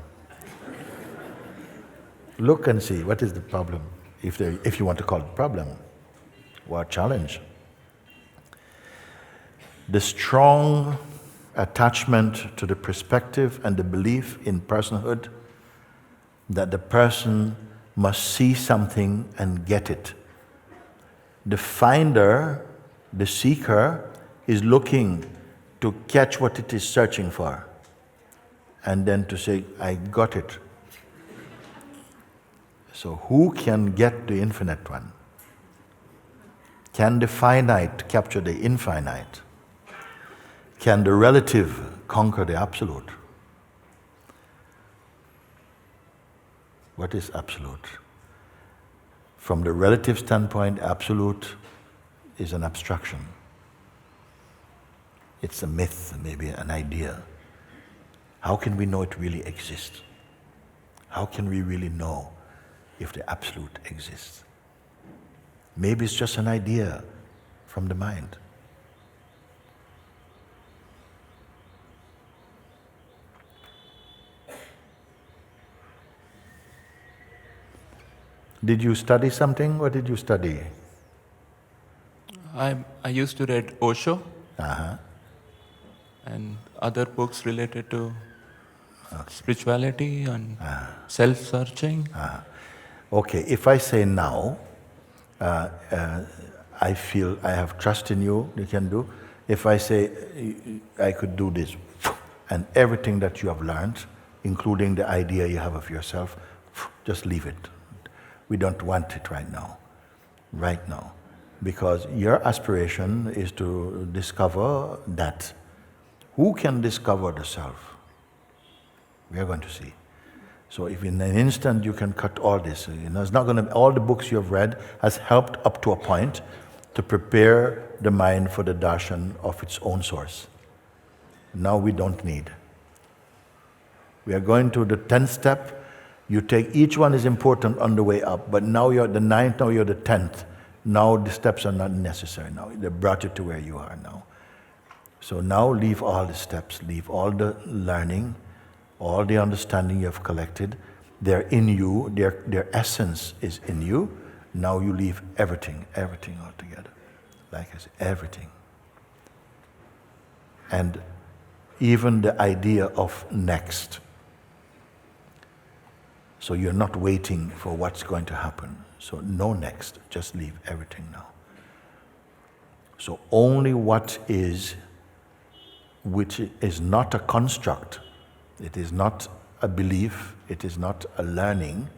Look and see, what is the problem? If you want to call it problem or challenge. The strong attachment to the perspective and the belief in personhood that the person must see something and get it. The finder, the seeker, is looking to catch what it is searching for and then to say, I got it. So who can get the infinite one? Can the finite capture the infinite? Can the relative conquer the absolute? What is absolute? From the relative standpoint, absolute is an abstraction. It's a myth, maybe an idea. How can we know it really exists? How can we really know if the absolute exists? Maybe it's just an idea from the mind. Did you study something? What did you study?
I used to read Osho
Uh-huh.
and other books related to spirituality and self-searching.
Okay, if I say now, I feel I have trust in you, you can do. If I say I could do this, and everything that you have learned, including the idea you have of yourself, just leave it. We don't want it right now. Because your aspiration is to discover that. Who can discover the self? We are going to see. So if in an instant you can cut all this, it's not going to, all the books you have read has helped up to a point to prepare the mind for the darshan of its own source. Now we don't need. We are going to the 10th step. You take, each one is important on the way up, but now you're the 9th, now you're the 10th. Now the steps are not necessary now. They brought you to where you are now. So now leave all the steps, leave all the learning, all the understanding you have collected. They're in you, their essence is in you. Now you leave everything altogether. Like I said, everything. And even the idea of next. So you're not waiting for what's going to happen. So no next, just leave everything now. So only what is, which is not a construct, it is not a belief, it is not a learning,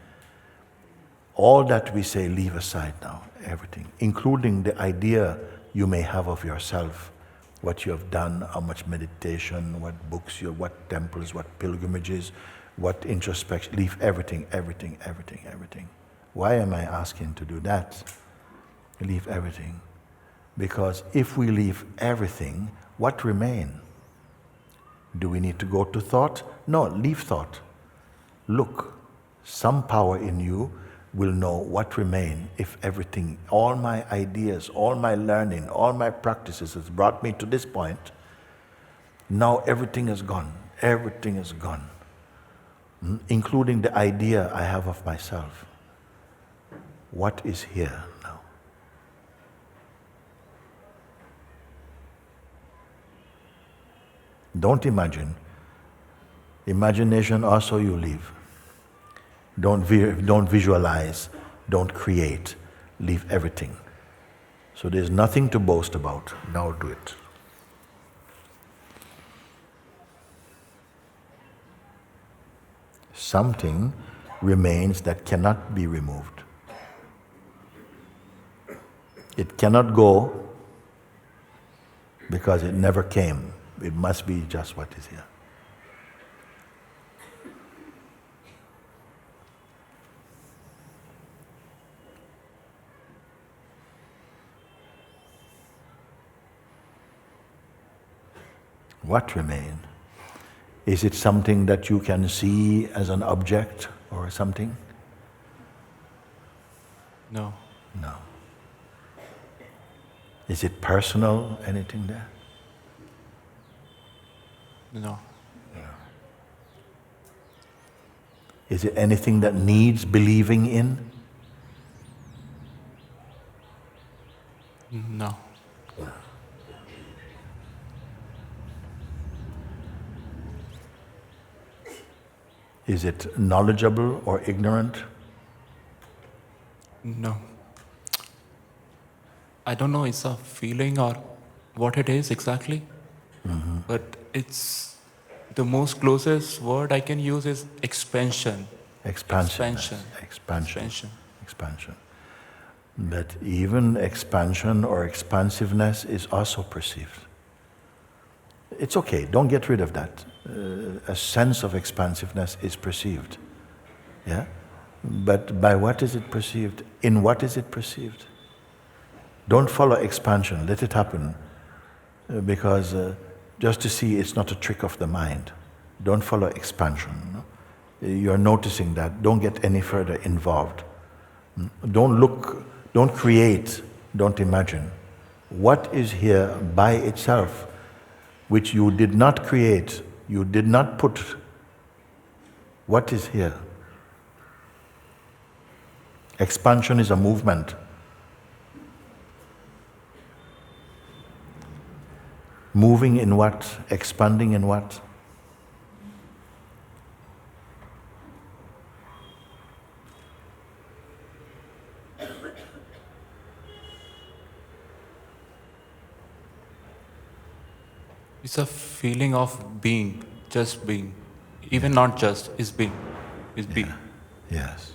all that we say leave aside now, everything, including the idea you may have of yourself, what you have done, how much meditation, what books, what temples, what pilgrimages, what introspection, leave everything. Why am I asking to do that? Leave everything. Because if we leave everything, what remains? Do we need to go to thought? No, leave thought. Look, some power in you will know what remains if everything, all my ideas, all my learning, all my practices has brought me to this point. Now everything is gone. Everything is gone. Including the idea I have of myself. What is here now? Don't imagine. Imagination also you leave. Don't visualize, don't create, leave everything. So there's nothing to boast about. Now do it. Something remains that cannot be removed. It cannot go because it never came. It must be just what is here. What remains? Is it something that you can see as an object or something?
No.
No. Is it personal, anything there?
No.
Is it anything that needs believing in?
No.
Is it knowledgeable or ignorant?
No. I don't know it's a feeling or what it is exactly, but it's the most closest word I can use is expansion.
Expansion.
Expansion.
Expansion. Expansion. But even expansion or expansiveness is also perceived. It's okay, don't get rid of that. A sense of expansiveness is perceived. Yeah? But by what is it perceived? In what is it perceived? Don't follow expansion, let it happen. Because just to see it's not a trick of the mind. Don't follow expansion. No? You're noticing that. Don't get any further involved. Don't look, don't create, don't imagine. What is here by itself, which you did not create, you did not put? What is here? Expansion is a movement. Moving in what? Expanding in what?
It's a feeling of being, just being. Even not just, is being. Is being.
Yes.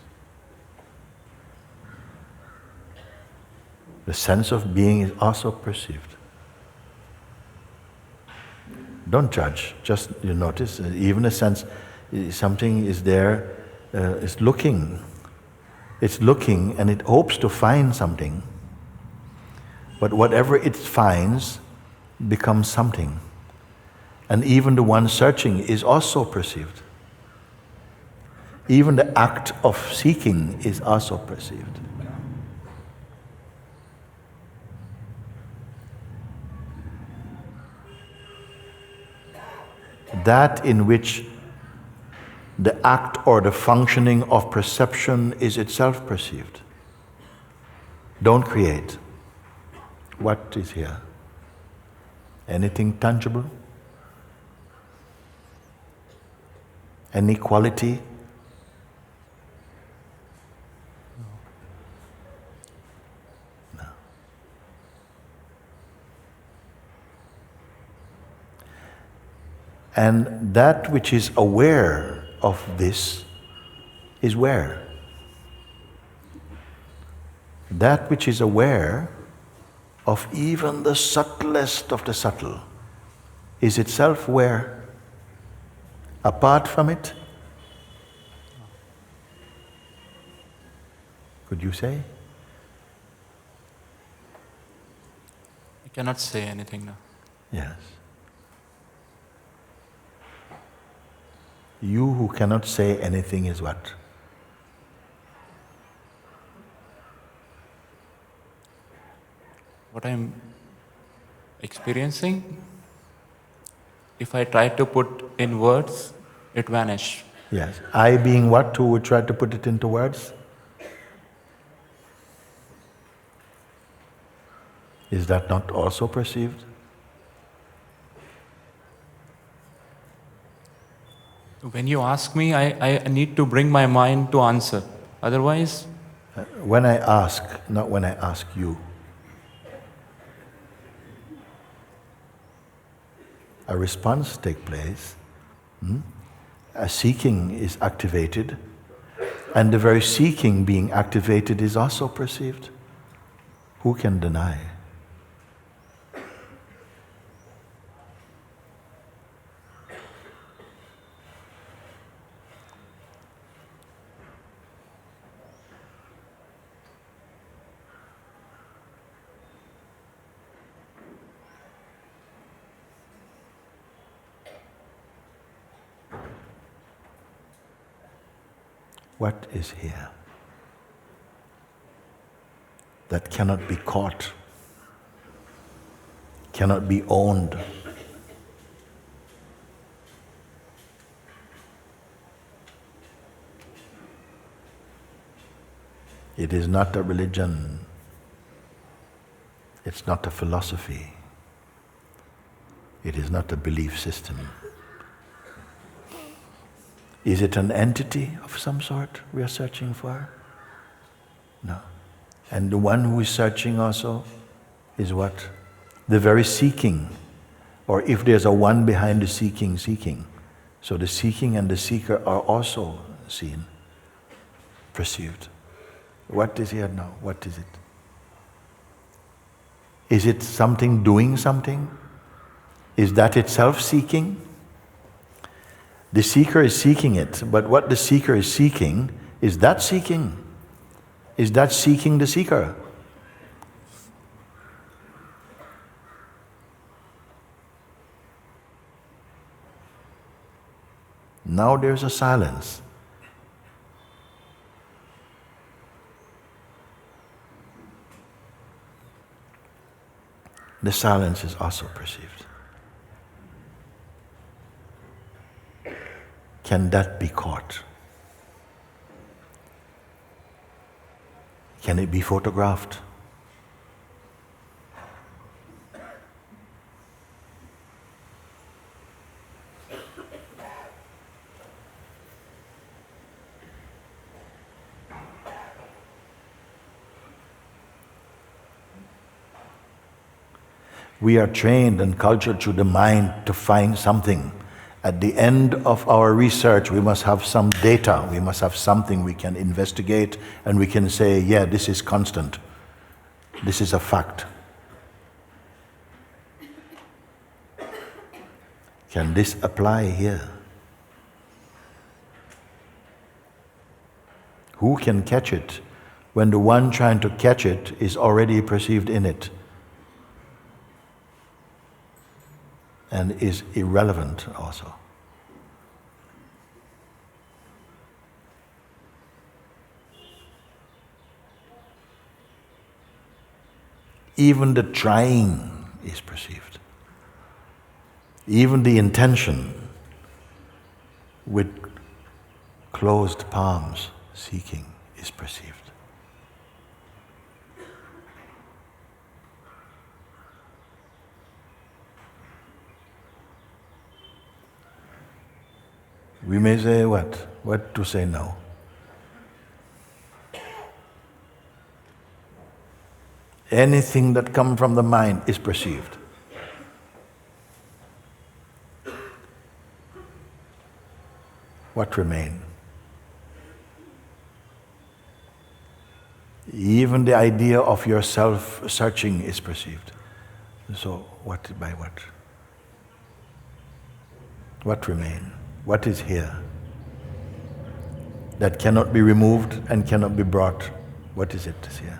The sense of being is also perceived. Don't judge, just you notice, even a sense, something is there, it's looking. It's looking and it hopes to find something. But whatever it finds becomes something. And even the one searching is also perceived. Even the act of seeking is also perceived. That in which the act or the functioning of perception is itself perceived. Don't create. What is here? Anything tangible? Any quality? No. And that which is aware of this is where? That which is aware of even the subtlest of the subtle is itself where? Apart from it? Could you say?
I cannot say anything now.
Yes. You who cannot say anything is what?
What I'm experiencing, if I try to put in words, it vanishes.
Yes. I being what who would try to put it into words? Is that not also perceived?
When you ask me, I need to bring my mind to answer. Otherwise,
When I ask, not when I ask you. A response takes place. A seeking is activated, and the very seeking being activated is also perceived. Who can deny? What is here that cannot be caught? cannot be owned. It is not a religion. It's not a philosophy. It is not a belief system. Is it an entity of some sort we are searching for? No. And the one who is searching also is what? The very seeking. Or if there's a one behind the seeking, seeking. So the seeking and the seeker are also seen, perceived. What is here now? What is it? Is it something doing something? Is that itself seeking? The seeker is seeking it, but what the seeker is seeking, is that seeking? Is that seeking the seeker? Now there's a silence. The silence is also perceived. Can that be caught? Can it be photographed? We are trained and cultured through the mind to find something. At the end of our research, we must have some data, we must have something we can investigate, and we can say, yeah, this is constant. This is a fact. Can this apply here? Who can catch it when the one trying to catch it is already perceived in it and is irrelevant also? Even the trying is perceived. Even the intention with closed palms seeking is perceived. We may say what? What to say now? Anything that comes from the mind is perceived. What remains? Even the idea of yourself searching is perceived. So what by what? What remains? What is here? That cannot be removed and cannot be brought. What is it that's here?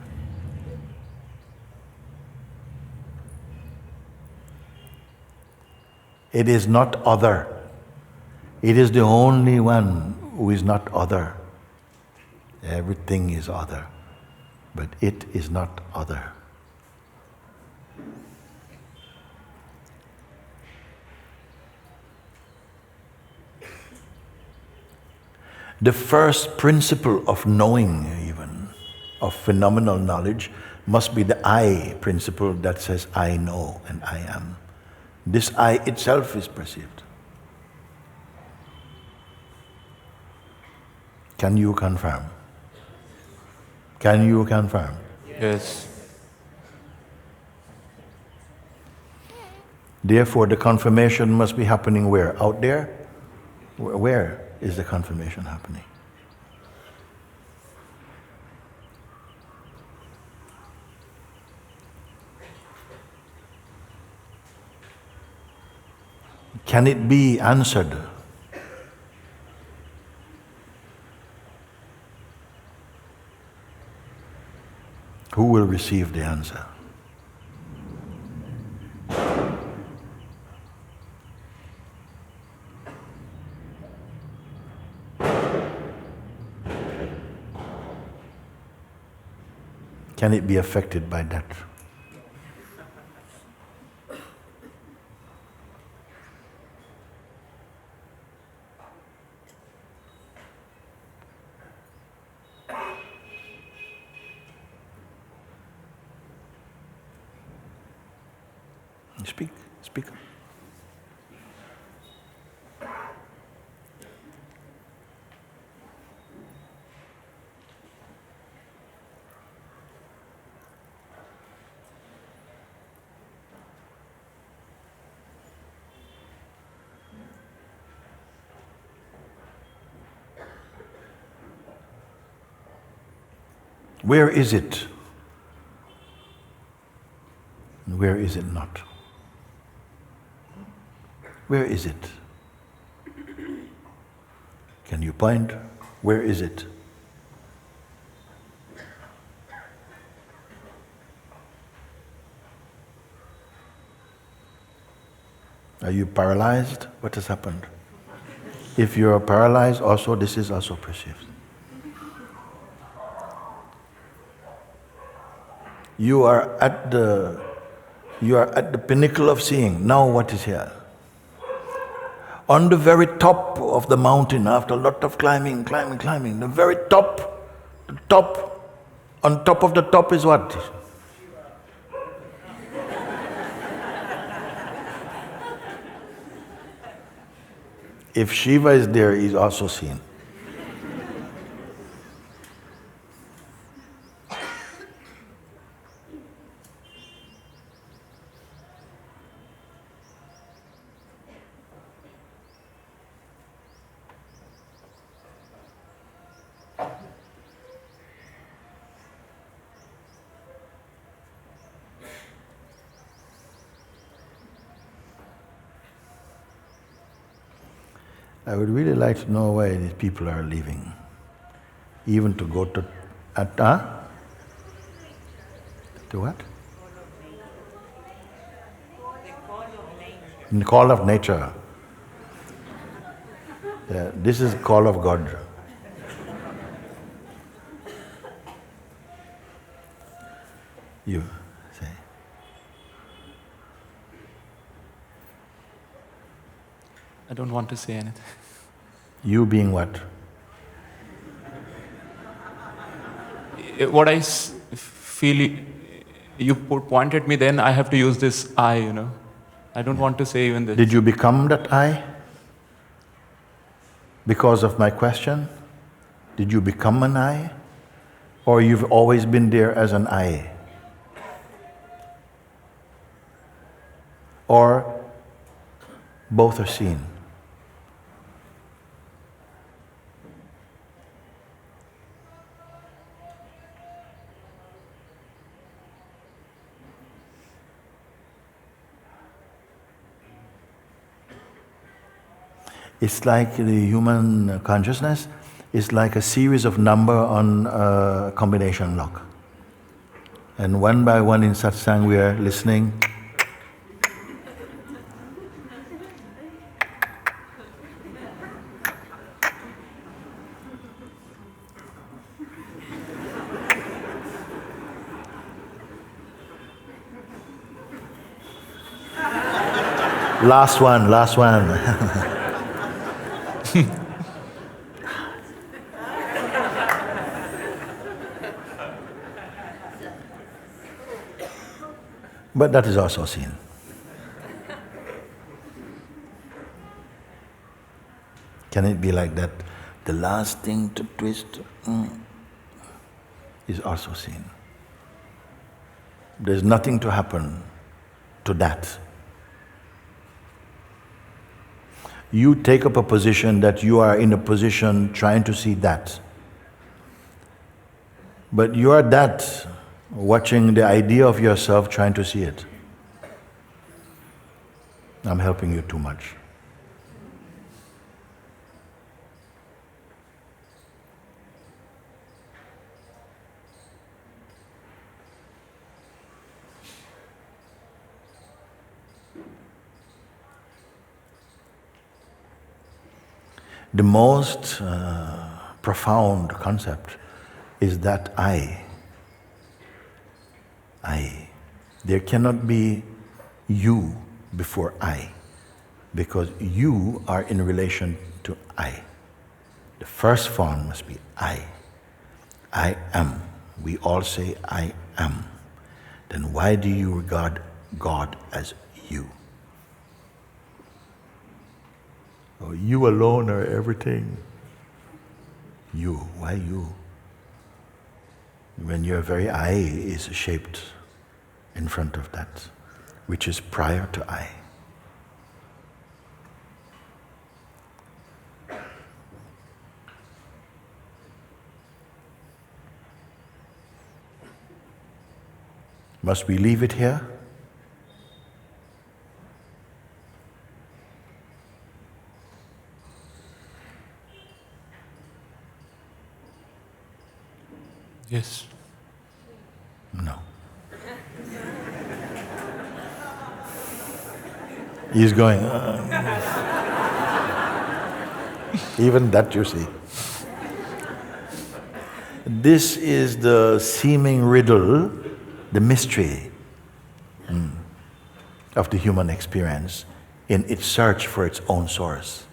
It is not other. It is the only one who is not other. Everything is other, but it is not other. The first principle of knowing, even, of phenomenal knowledge, must be the I principle that says I know and I am. This I itself is perceived. Can you confirm? Can you confirm?
Yes.
Therefore, the confirmation must be happening where? Out there? Where is the confirmation happening? Can it be answered? Who will receive the answer? Can it be affected by that? Speak, speak. Where is it? And where is it not? Where is it? Can you point? Where is it? Are you paralyzed? What has happened? If you are paralyzed, also this is also perceived. You are at the pinnacle of seeing. Now what is here? On the very top of the mountain, after a lot of climbing, the very top, on top of the top is what? If Shiva is there, he is also seen. I would really like to know why these people are leaving. Even to go to to what? In the call of nature. Yeah, this is the call of God. You say.
I don't want to say anything.
You being what?
What I feel, you pointed me, then I have to use this I, I don't want to say even this.
Did you become that I? Because of my question? Did you become an I? Or you've always been there as an I? Or both are seen? It's like the human consciousness is like a series of number on a combination lock. And one by one in Satsang we are listening. Last one. But that is also seen. Can it be like that? The last thing to twist is also seen. There's nothing to happen to that. You take up a position that you are in a position trying to see that. But you are that, watching the idea of yourself trying to see it. I'm helping you too much. The most profound concept is that I. There cannot be you before I, because you are in relation to I. The first form must be I. I am. We all say I am. Then why do you regard God as you. Oh, you alone are everything. You, why you? When your very I is shaped in front of that, which is prior to I. Must we leave it here?
Yes.
No. He's going, even that you see. This is the seeming riddle, the mystery of the human experience in its search for its own source.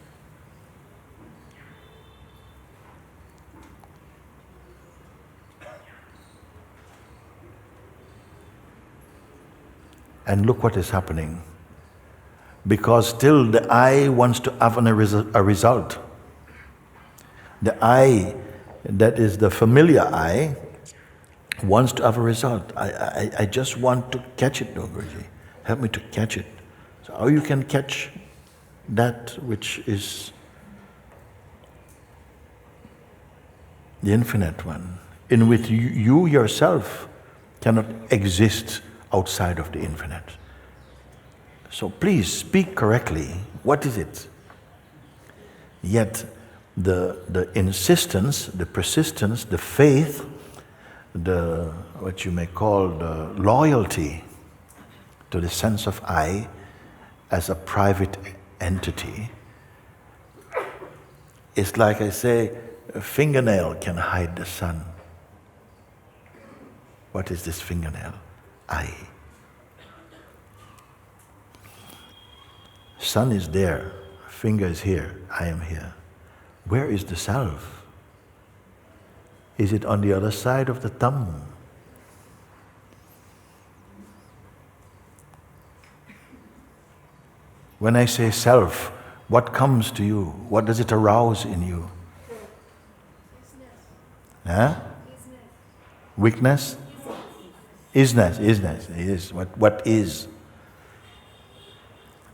And look what is happening. Because still the I wants to have a result. The I, that is the familiar I, wants to have a result. I just want to catch it, though, Guruji. Help me to catch it. So how you can catch that which is the infinite one, in which you yourself cannot exist outside of the infinite. So please speak correctly. What is it? Yet the insistence, the persistence, the faith, the what you may call the loyalty to the sense of I as a private entity is like I say, a fingernail can hide the sun. What is this fingernail? I. Sun is there, finger is here, I am here. Where is the self? Is it on the other side of the thumb? When I say self, what comes to you? What does it arouse in you? Huh? Weakness? Isness, is what is.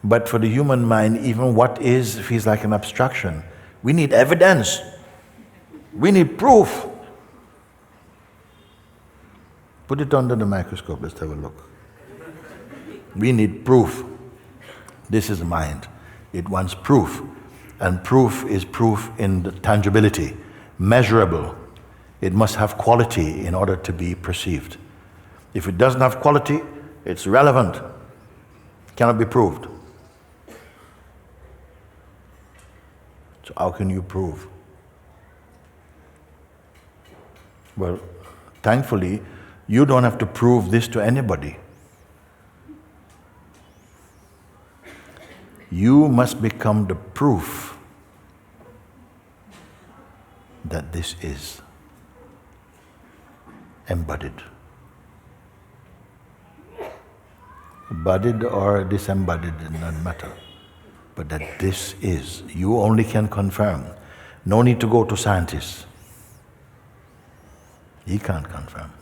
But for the human mind, even what is feels like an abstraction. We need evidence. We need proof. Put it under the microscope, let's have a look. We need proof. This is the mind. It wants proof. And proof is proof in the tangibility, measurable. It must have quality in order to be perceived. If it doesn't have quality, it's irrelevant. Cannot be proved. So how can you prove? Well, thankfully, you don't have to prove this to anybody. You must become the proof that this is embodied. Embodied or disembodied, it doesn't matter. But that this is, you only can confirm. No need to go to scientists. He can't confirm.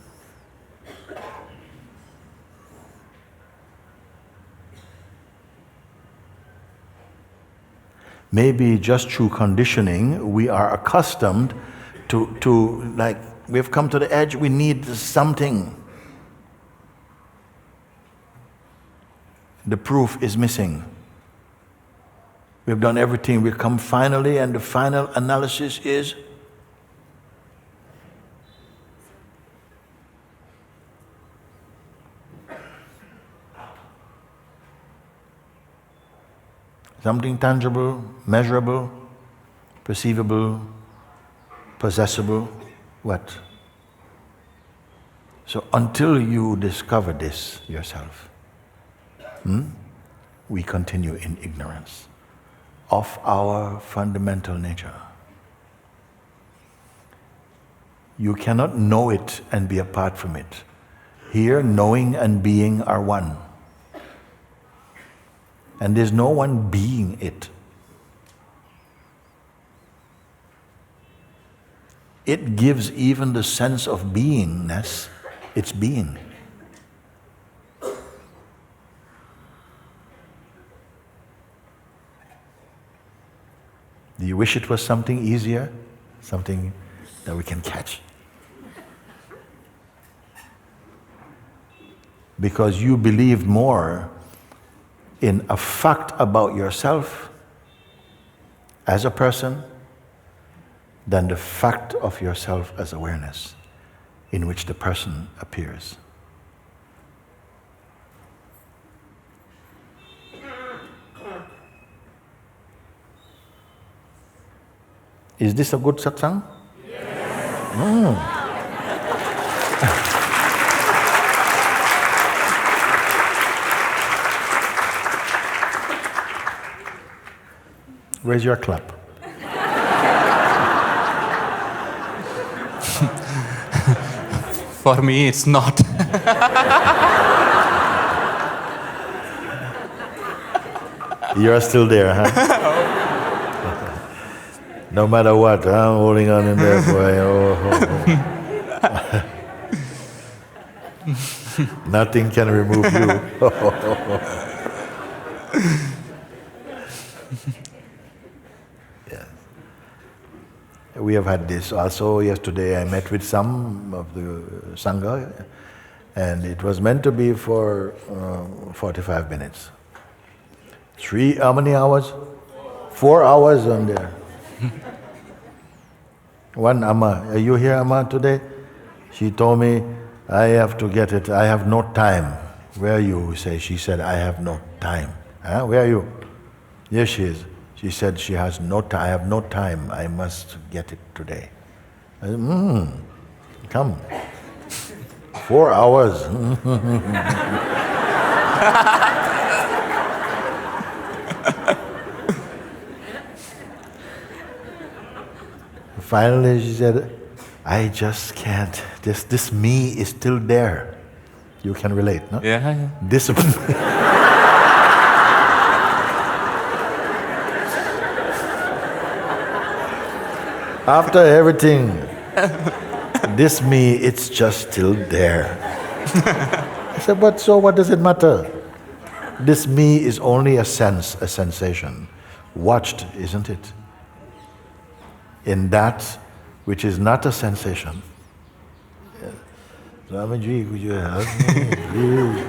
Maybe just through conditioning, we are accustomed to like, we've come to the edge, we need something. The proof is missing. We've done everything, we come finally, and the final analysis is something tangible, measurable, perceivable, possessible. What? So until you discover this yourself, we continue in ignorance of our fundamental nature. You cannot know it and be apart from it. Here, knowing and being are one. and there's no one being it. It gives even the sense of beingness its being. Do you wish it was something easier? Something that we can catch? Because you believed more in a fact about yourself as a person than the fact of yourself as awareness in which the person appears. Is this a good satsang? Yes. Where's your clap?
For me, it's not.
You're still there, huh? No matter what, I'm holding on in there, boy. Nothing can remove you. Yes. We have had this also. Yesterday I met with some of the Sangha, and it was meant to be for 45 minutes. How many hours? 4 hours on there. One Amma, are you here, Amma, today? She told me, I have to get it, I have no time. Where are you? She said, I have no time. Huh? Where are you? Yes, she is. She said, she has no time, I have no time, I must get it today. I said, come. 4 hours. Finally, she said, I just can't. This me is still there. You can relate, no?
Yeah.
This. After everything, this me, it's just still there. I said, but so what does it matter? This me is only a sense, a sensation. Watched, isn't it? In that which is not a sensation. Swamiji, could you help me?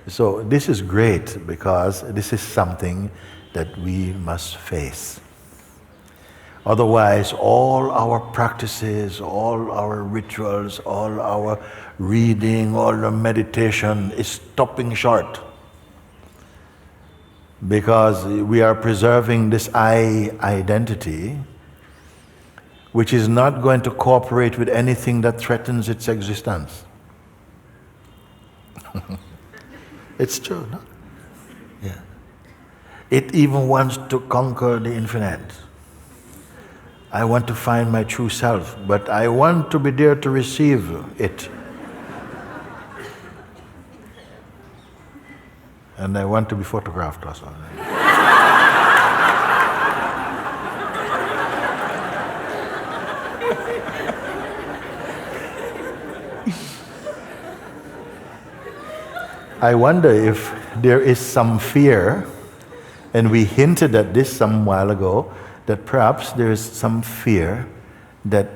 So this is great because this is something that we must face. Otherwise, all our practices, all our rituals, all our reading, all the meditation is stopping short. Because we are preserving this I identity, which is not going to cooperate with anything that threatens its existence. It's true, no? Yeah. It even wants to conquer the infinite. I want to find my true self, but I want to be there to receive it. And I want to be photographed also. I wonder if there is some fear, and we hinted at this some while ago, that perhaps there is some fear that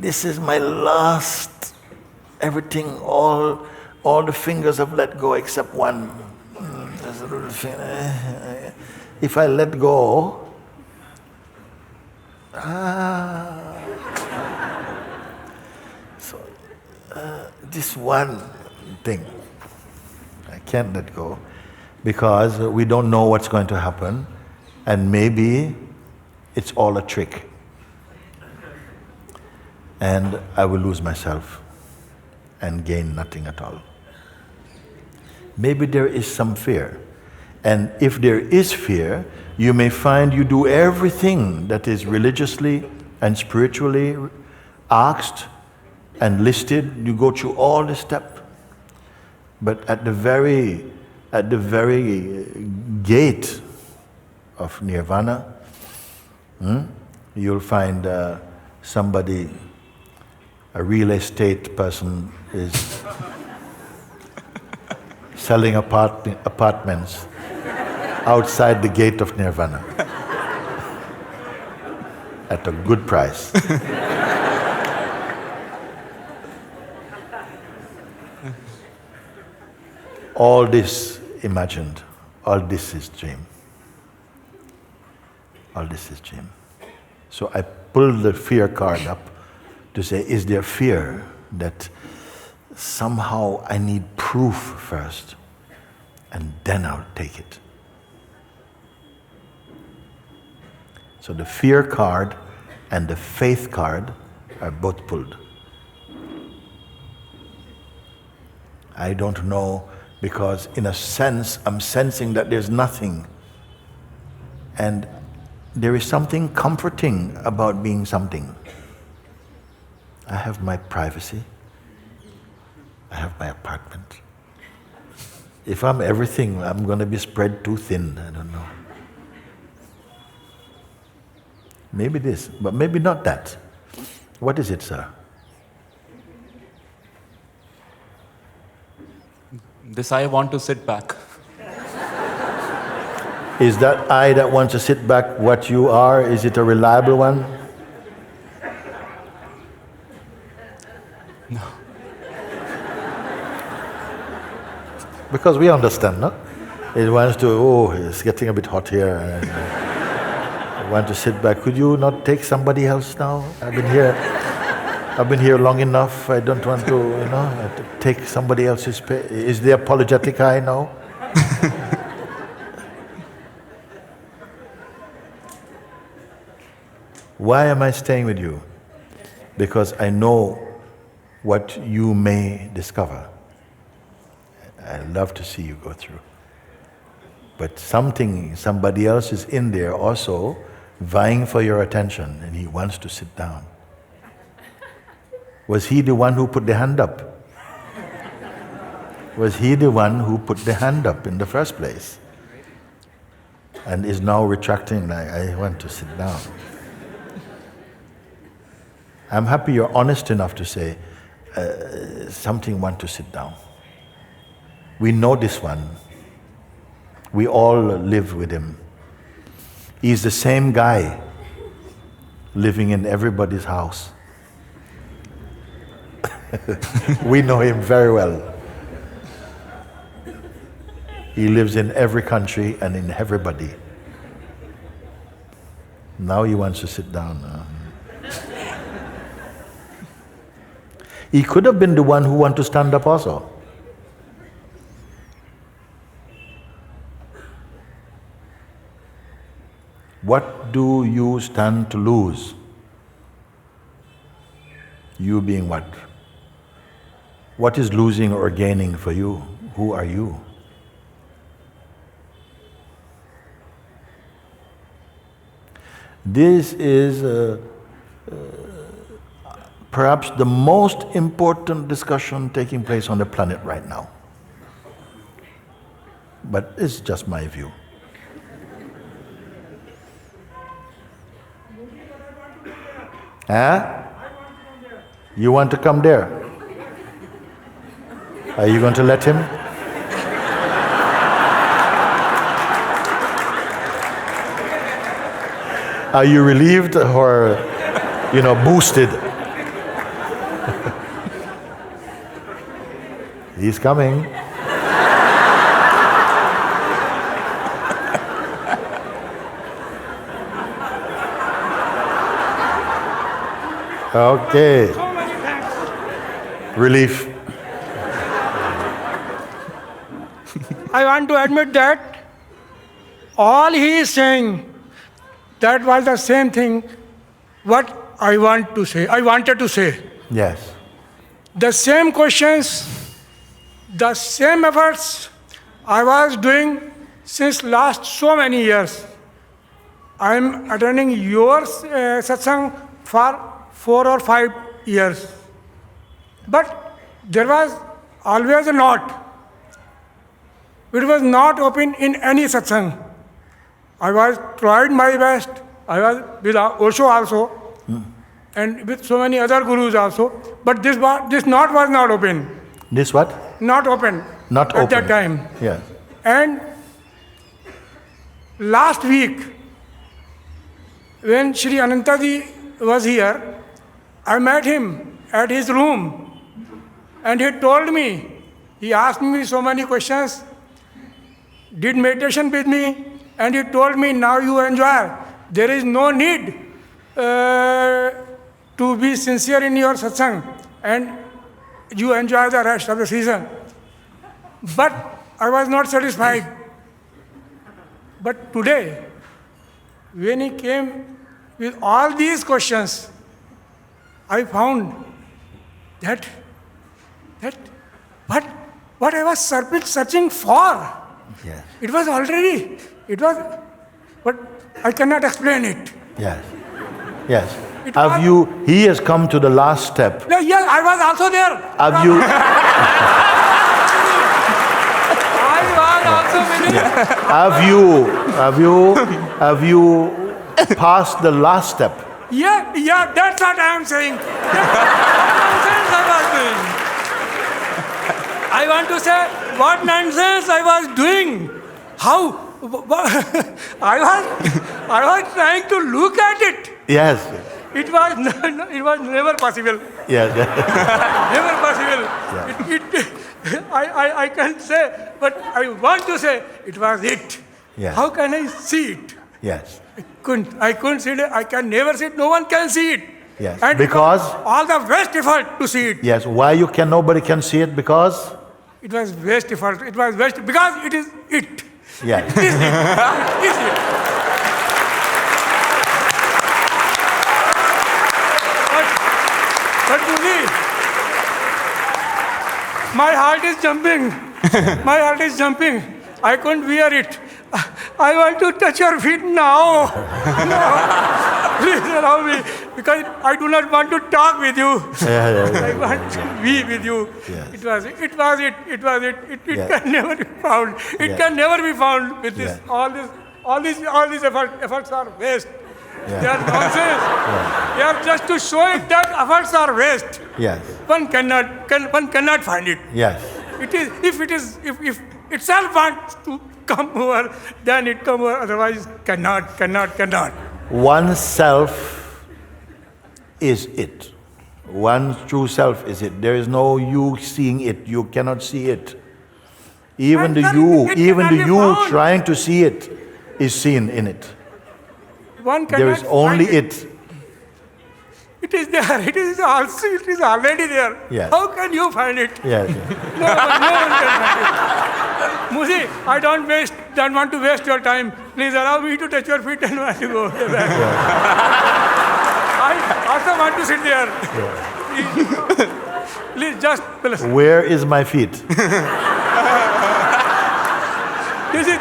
this is my last, everything, all the fingers have let go except one. There's a little finger. If I let go, this one thing, I can't let go because we don't know what's going to happen, and maybe it's all a trick. And I will lose myself and gain nothing at all. Maybe there is some fear. And if there is fear, you may find you do everything that is religiously and spiritually asked and listed. You go through all the steps. But at the very gate of nirvana, you'll find somebody, a real estate person, is selling apartments outside the gate of nirvana at a good price. All this imagined, all this is dream. All this is dream. So I pulled the fear card up to say, is there fear that somehow I need proof first and then I'll take it? So the fear card and the faith card are both pulled. I don't know, because in a sense I'm sensing that there's nothing, and there is something comforting about being something. I have my privacy. I have my apartment. If I'm everything, I'm going to be spread too thin. I don't know. Maybe this, but maybe not that. What is it, sir?
This I want to sit back.
Is that I that wants to sit back what you are? Is it a reliable one?
No.
Because we understand, no? It wants to, oh, it's getting a bit hot here. I want to sit back. Could you not take somebody else now? I've been here long enough. I don't want to, take somebody else's space. Is the apologetic I now? Why am I staying with you? Because I know what you may discover. I love to see you go through. But somebody else is in there also vying for your attention, and he wants to sit down. Was he the one who put the hand up? Was he the one who put the hand up in the first place? And is now retracting, like, I want to sit down. I'm happy you're honest enough to say, something want to sit down. We know this one. We all live with him. He's the same guy living in everybody's house. We know him very well. He lives in every country and in everybody. Now he wants to sit down. He could have been the one who wanted to stand up also. What do you stand to lose? You being what? What is losing or gaining for you? Who are you? This is perhaps the most important discussion taking place on the planet right now. But it's just my view. Huh? You want to come there? Are you going to let him? Are you relieved or, boosted? He's coming. Okay. Relief.
I want to admit that all he is saying, that was the same thing what I wanted to say.
Yes.
The same questions, the same efforts I was doing since last so many years. I am attending your satsang for 4 or 5 years. But there was always a knot. It was not open in any satsang. I was tried my best. I was with Osho also, and with so many other gurus also. But this knot was not open.
This what?
Not open.
Not
at
open.
that time.
Yes.
And last week, when Sri Anantaji was here, I met him at his room, and he told me, he asked me so many questions, did meditation with me, and he told me, now you enjoy. There is no need to be sincere in your satsang, and you enjoy the rest of the season. But I was not satisfied. But today, when he came with all these questions, I found that what I was searching for,
Yes.
it was, but I cannot explain it.
Yes. Yes.
It
Have
was-
you? He has come to the last step.
No, yes, I was also there.
Have you?
I was also with him.
Have you passed the last step?
Yeah, that's what I am saying. That's nonsense I was doing. I want to say what nonsense I was doing. How? I was trying to look at it.
Yes.
It was never possible.
Yes.
Never possible. I can't say, but I want to say it was it.
Yeah.
How can I see it?
Yes.
I couldn't see it. I can never see it. No one can see it.
Yes.
And
Because?
all the best effort to see it.
Yes. Why nobody can see it? Because?
It was waste effort. It was waste because it is it.
Yes.
It is it. It is it. But Mooji, my heart is jumping. My heart is jumping. I couldn't bear it. I want to touch your feet now. No. Please allow me, because I do not want to talk with you. I want to be with you.
Yes.
It was it. It
Yes.
can never be found. It
Yes.
can never be found with this.
Yes.
All these efforts are waste.
Yes.
They are nonsense. They are just to show it that efforts are waste.
Yes.
One cannot find it.
Yes.
If itself wants to come over, then it come over. Otherwise, cannot.
One self is it. One true self is it. There is no you seeing it. You cannot see it. Even
And
the
then
you,
it
even
cannot
the
be
you
found.
trying to see it is seen in it.
One cannot
There is only
find
it.
It is there. It is already there.
Yes.
How can you find it?
Yes.
No one can find it. Mooji, I don't want to waste your time. Please allow me to touch your feet and want to go back. I also want to sit there. Please just please.
Where is my feet?
This is.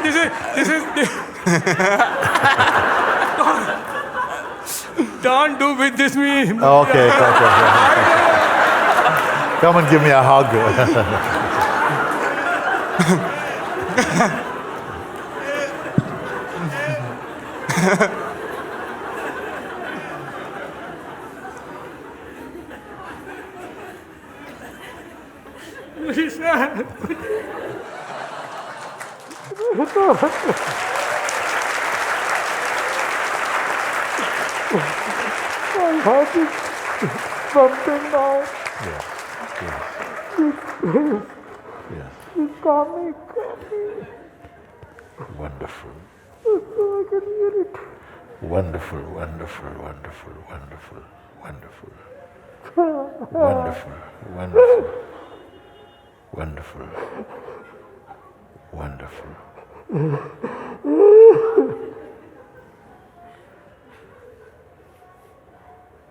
Don't do with this me.
Okay. Come and give me a hug.
My heart is pumping now.
Yes.
It's coming.
Wonderful.
So I can hear it.
Wonderful.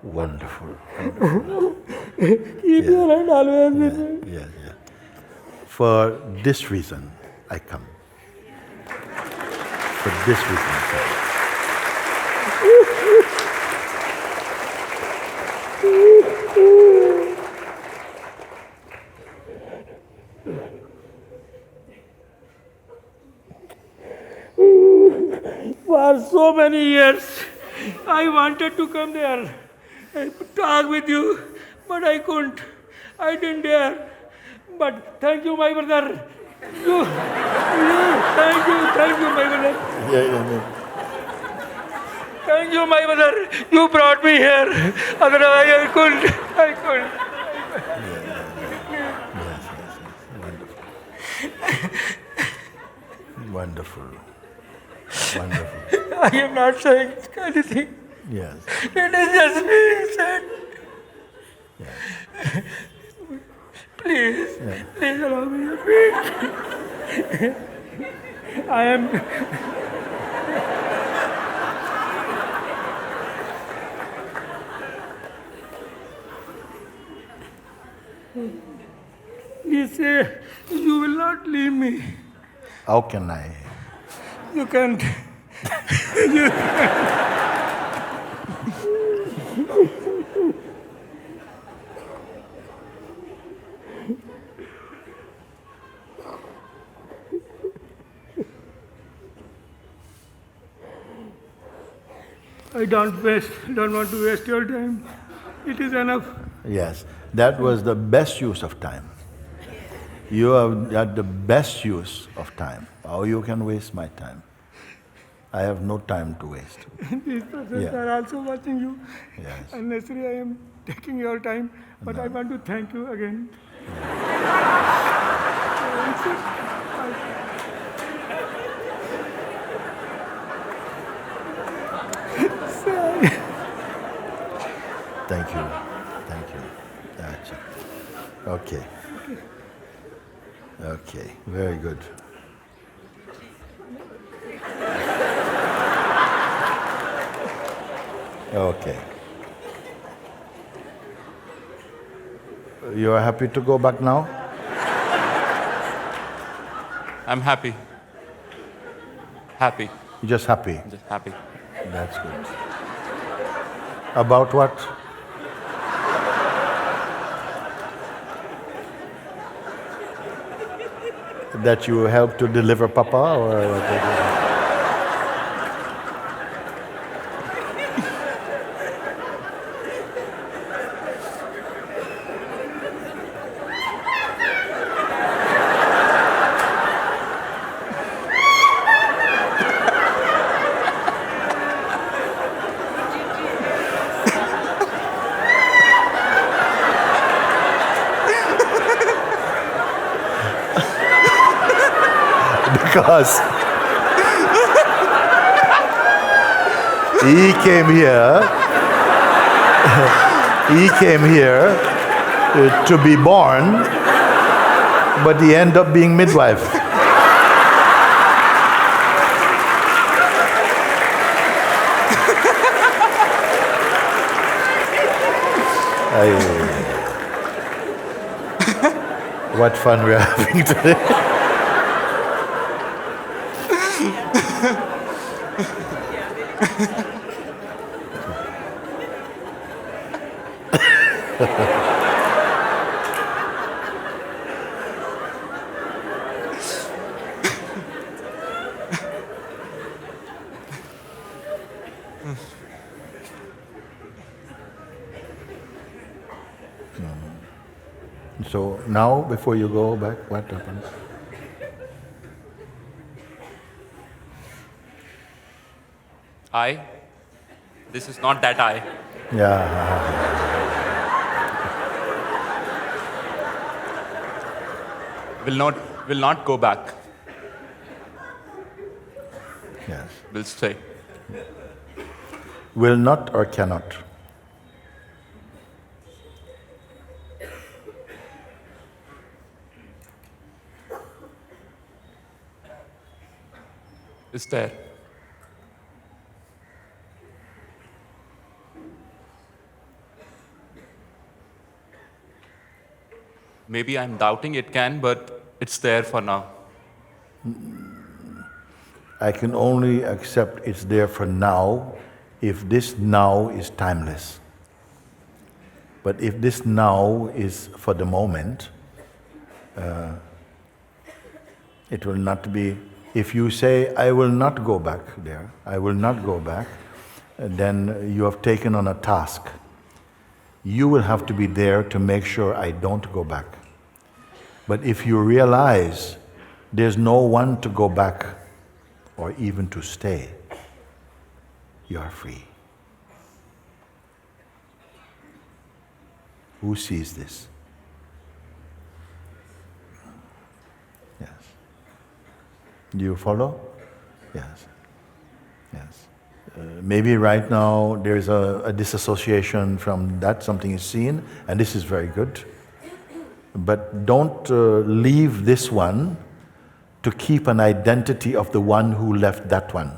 Wonderful.
Keep your hand always with me.
Yes. For this reason, I come. For this reason, I come.
For so many years, I wanted to come there and talk with you, but I couldn't. I didn't dare. But thank you, my brother. Thank you, my brother.
Yeah.
Thank you, my brother. You brought me here. Otherwise, I couldn't. I couldn't.
Wonderful. Wonderful.
I am not saying anything.
Yes.
It is just being said.
Yes.
Please,
Yeah.
please allow me to speak. I am. Please say, you will not leave me.
How can I?
You can't. I don't want to waste your time. It is enough.
Yes. That was the best use of time. You have had the best use of time. How you can waste my time? I have no time to waste.
These persons
Yeah.
are also watching you.
Yes.
Unnecessarily, I am taking your time, but I want to thank you again.
Thank you. Thank you. Gotcha. Okay. Okay. Very good. Okay. You are happy to go back now?
I'm happy. Happy.
You're just happy.
Just happy.
That's good. About what? That you helped to deliver Papa, or what? Because he came here to be born, but he ended up being midwife. What fun we're having today. So now, before you go back, what happens?
I? This is not that I.
Yeah.
Will not go back.
Yes.
Will stay.
Will not or cannot?
Is there. Maybe I'm doubting it can, but it's there for now.
I can only accept it's there for now if this now is timeless. But if this now is for the moment, it will not be If you say, I will not go back there, I will not go back, then you have taken on a task. You will have to be there to make sure I don't go back. But if you realize there's no one to go back or even to stay, you are free. Who sees this? Yes. Do you follow? Yes. Yes. Maybe right now there is a disassociation from that, something is seen, and this is very good. But don't leave this one to keep an identity of the one who left that one.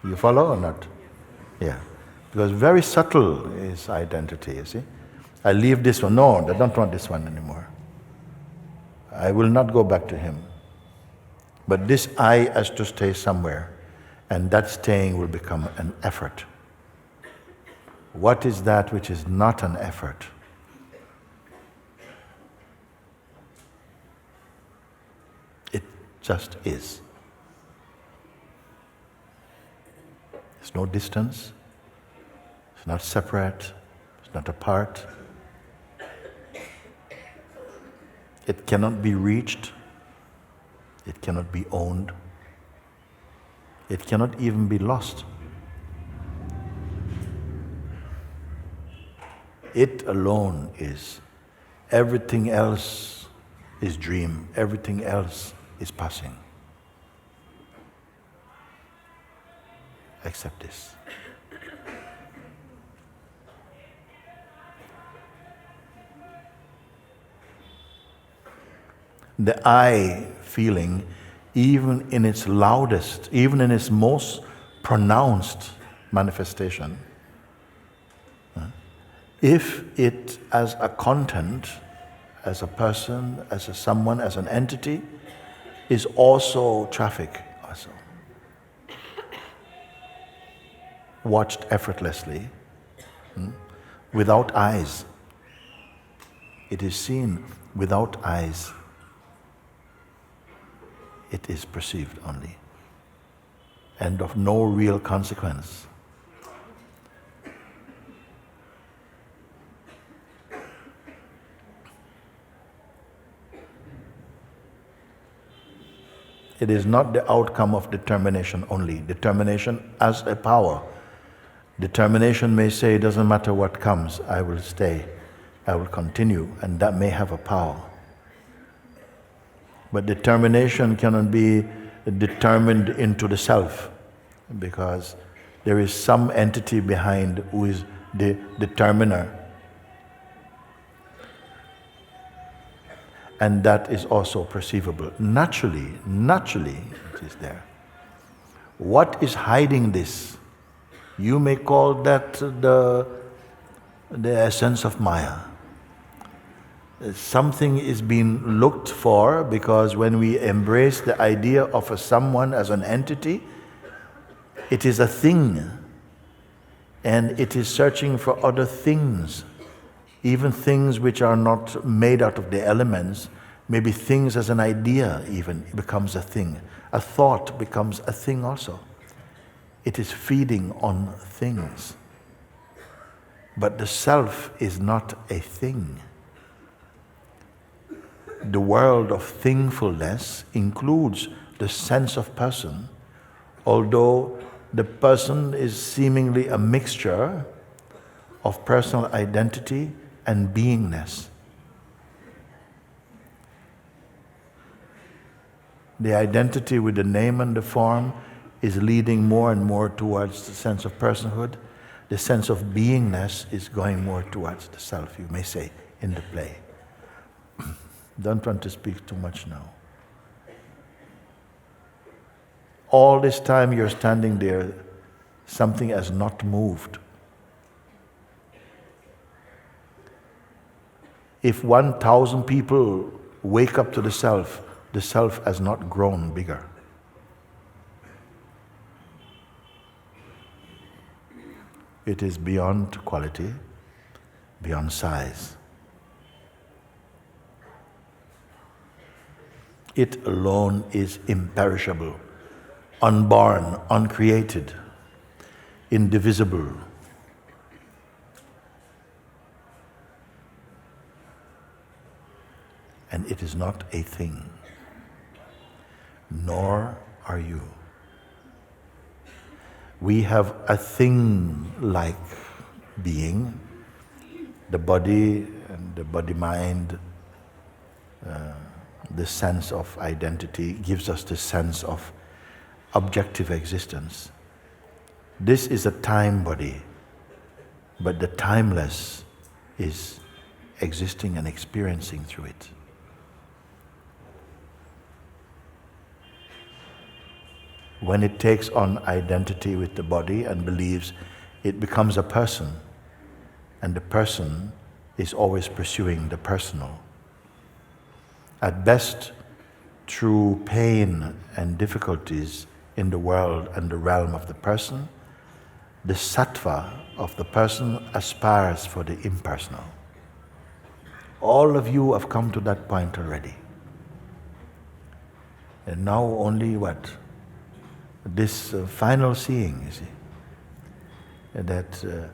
You follow or not? Yeah. Because very subtle is identity, you see. I leave this one. No, I don't want this one anymore. I will not go back to him. But this I has to stay somewhere. And that staying will become an effort. What is that which is not an effort? It just is. There's no distance. It's not separate. It's not apart. It cannot be reached. It cannot be owned. It cannot even be lost. It alone is. Everything else is dream. Everything else is passing. Except this. The I feeling, even in its loudest, even in its most pronounced manifestation, if it as a content, as a person, as a someone, as an entity, is also traffic, also watched effortlessly, without eyes. It is seen without eyes. It is perceived only, and of no real consequence. It is not the outcome of determination only. Determination as a power. Determination may say, it doesn't matter what comes, I will stay, I will continue, and that may have a power. But determination cannot be determined into the self, because there is some entity behind who is the determiner. And that is also perceivable. Naturally, it is there. What is hiding this? You may call that the essence of Maya. Something is being looked for, because when we embrace the idea of a someone as an entity, it is a thing, and it is searching for other things, even things which are not made out of the elements. Maybe things as an idea even becomes a thing. A thought becomes a thing also. It is feeding on things. But the self is not a thing. The world of thingfulness includes the sense of person, although the person is seemingly a mixture of personal identity and beingness. The identity with the name and the form is leading more and more towards the sense of personhood. The sense of beingness is going more towards the self, you may say, in the play. Don't want to speak too much now. All this time you're standing there, something has not moved. If 1,000 people wake up to the self has not grown bigger. It is beyond quality, beyond size. It alone is imperishable, unborn, uncreated, indivisible. And it is not a thing, nor are you. We have a thing-like being, the body and the body-mind, the sense of identity gives us the sense of objective existence. This is a time body, but the timeless is existing and experiencing through it. When it takes on identity with the body and believes, it becomes a person, and the person is always pursuing the personal. At best, through pain and difficulties in the world and the realm of the person, the sattva of the person aspires for the impersonal. All of you have come to that point already. And now only what? This final seeing, you see. That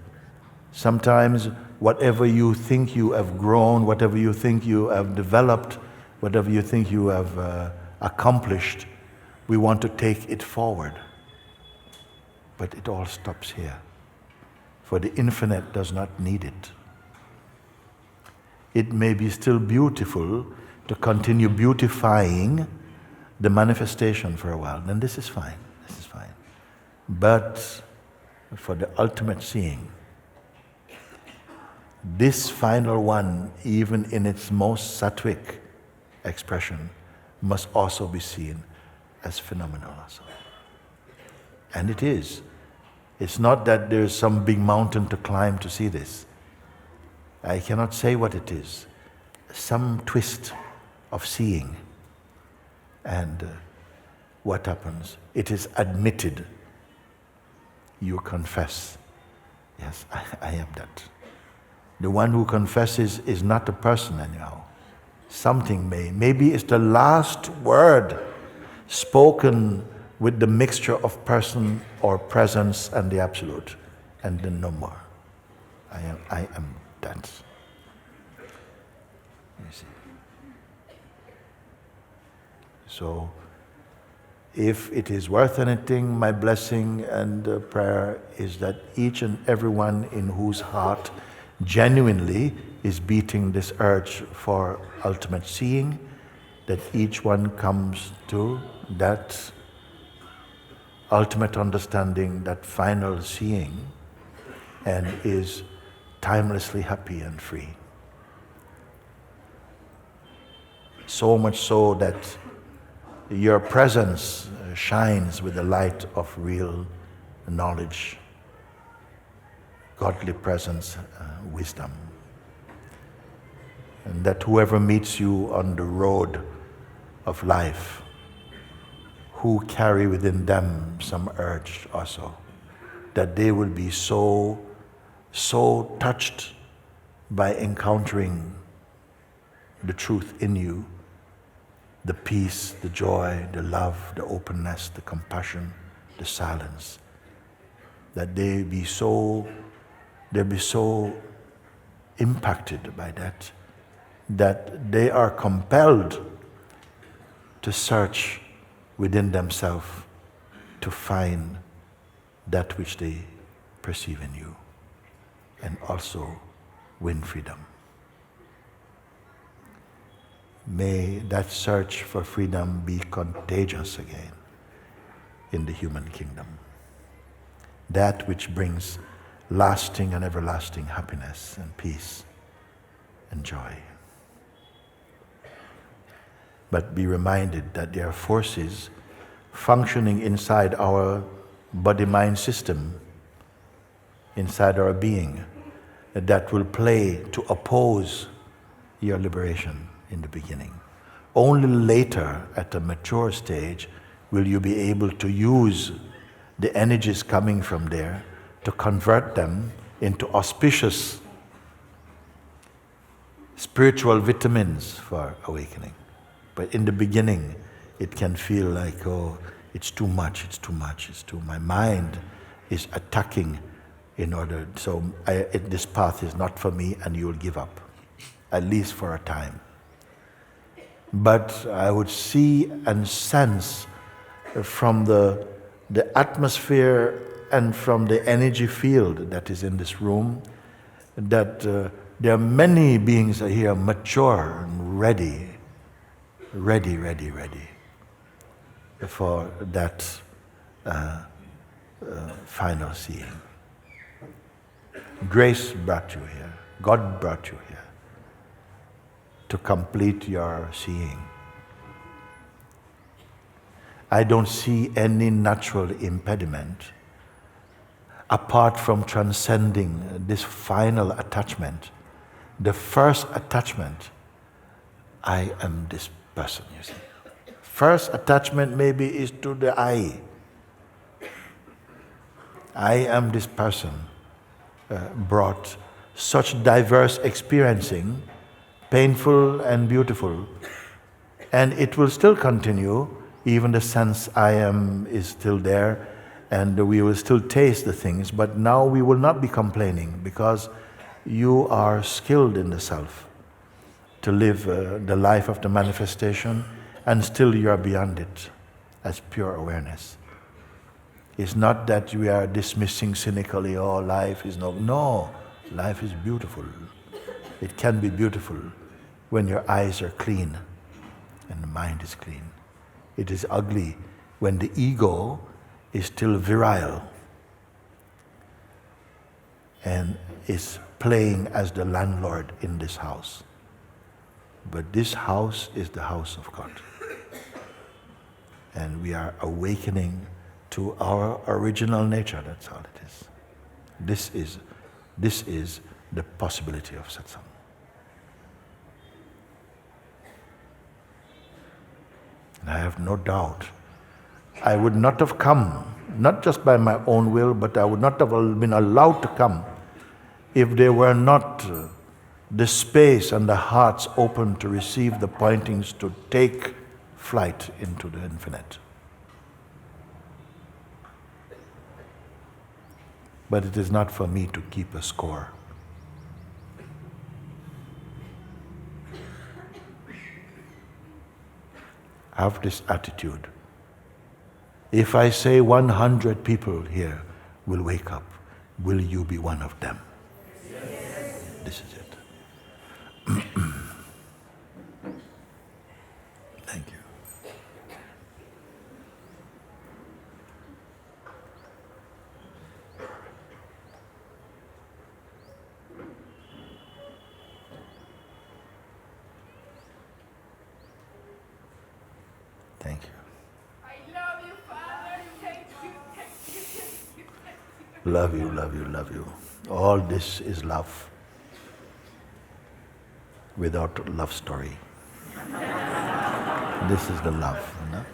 sometimes whatever you think you have grown, whatever you think you have developed, whatever you think you have accomplished, we want to take it forward. But it all stops here. For the infinite does not need it. It may be still beautiful to continue beautifying the manifestation for a while, then this is fine. This is fine. But for the ultimate seeing, this final one, even in its most sattvic expression, must also be seen as phenomenal also. And it is. It's not that there's some big mountain to climb to see this. I cannot say what it is. Some twist of seeing. And what happens? It is admitted. You confess. Yes, I am that. The one who confesses is not a person anyhow. Something maybe it's the last word spoken with the mixture of person or presence and the absolute, and then no more. I am that. You see. So, if it is worth anything, my blessing and prayer is that each and everyone in whose heart genuinely is beating this urge for ultimate seeing, that each one comes to that ultimate understanding, that final seeing, and is timelessly happy and free. So much so that your presence shines with the light of real knowledge, godly presence, wisdom. And that whoever meets you on the road of life, who carry within them some urge also, that they will be so touched by encountering the truth in you, the peace, the joy, the love, the openness, the compassion, the silence, that they be so impacted by that they are compelled to search within themselves to find that which they perceive in you, and also win freedom. May that search for freedom be contagious again in the human kingdom. That which brings lasting and everlasting happiness and peace and joy. But be reminded that there are forces functioning inside our body-mind system, inside our being, that will play to oppose your liberation in the beginning. Only later, at a mature stage, will you be able to use the energies coming from there to convert them into auspicious spiritual vitamins for awakening. But in the beginning, it can feel like, oh, it's too much, it's too much, it's too. My mind is attacking in order. So this path is not for me, and you will give up, at least for a time. But I would see and sense from the atmosphere and from the energy field that is in this room that there are many beings here mature and ready for that final seeing. Grace brought you here. God brought you here to complete your seeing. I don't see any natural impediment apart from transcending this final attachment. The first attachment, I am this person, you see. First attachment maybe is to the I. I am this person, brought such diverse experiencing, painful and beautiful, and it will still continue. Even the sense I am is still there, and we will still taste the things, but now we will not be complaining because you are skilled in the self to live the life of the manifestation, and still you are beyond it as pure awareness. It's not that we are dismissing cynically, oh, life is no, life is beautiful. It can be beautiful when your eyes are clean and the mind is clean. It is ugly when the ego is still virile and is playing as the landlord in this house. But this house is the house of God. And we are awakening to our original nature, that's all it is. This is the possibility of Satsang. And I have no doubt I would not have come, not just by my own will, but I would not have been allowed to come if there were not the space and the hearts open to receive the pointings to take flight into the infinite. But it is not for me to keep a score. Have this attitude. If I say 100 people here will wake up, will you be one of them? Yes. This is it. Thank you. Thank you.
I love you, Father. Thank you.
Love you, love you, love you. All this is love without love story. This is the love, you know?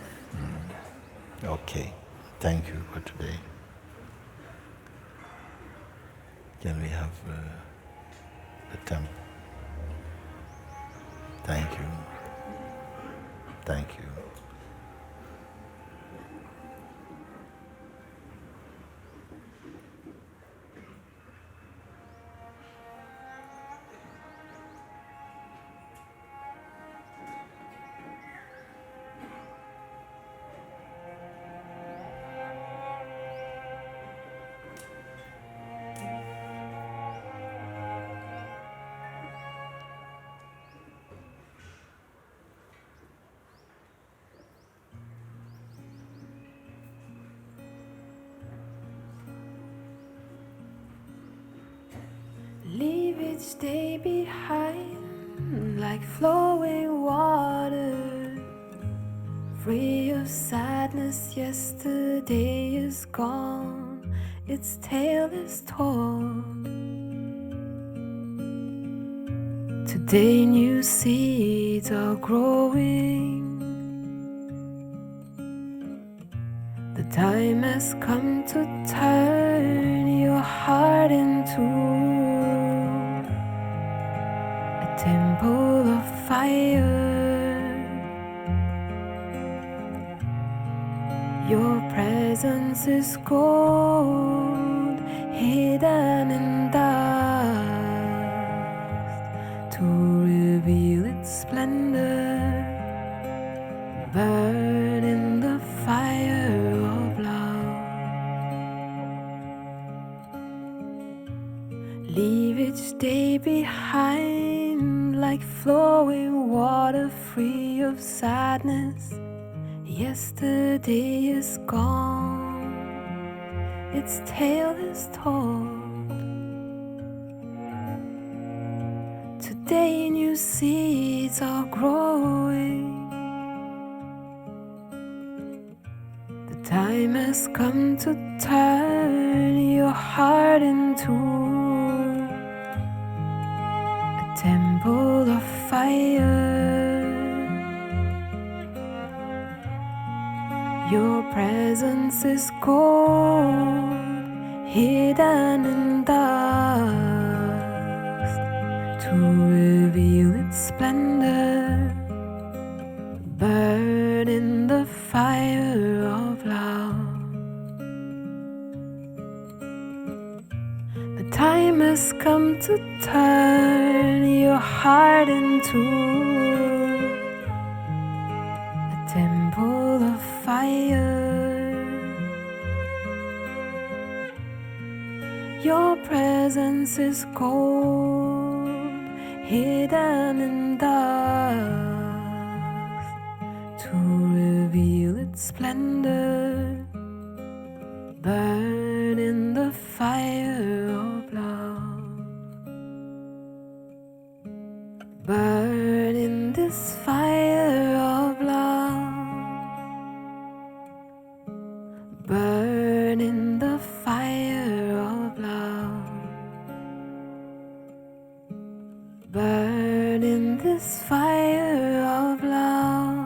Okay. Thank you for today. Can we have the temple? Thank you. Thank you.
Leave each day behind like flowing water. Free of sadness, yesterday is gone, its tale is told. Today new seeds are growing. The time has come to turn your heart into temple of fire. Your presence is gold, hidden in dust, to reveal its splendor, burn in the fire of love. Leave each day behind like flowing water, free of sadness. Yesterday is gone, its tale is told. Today new seeds are growing. The time has come to turn your heart into a temple of fire. Your presence is gold, hidden in dust, to reveal its splendor, burn in the fire of love. The time has come to turn your heart into a temple of fire. Your presence is gold, hidden in dust, to reveal its splendor, burn in the fire of love. Burn in this fire of love. Burn in the fire of love. Burn in this fire of love.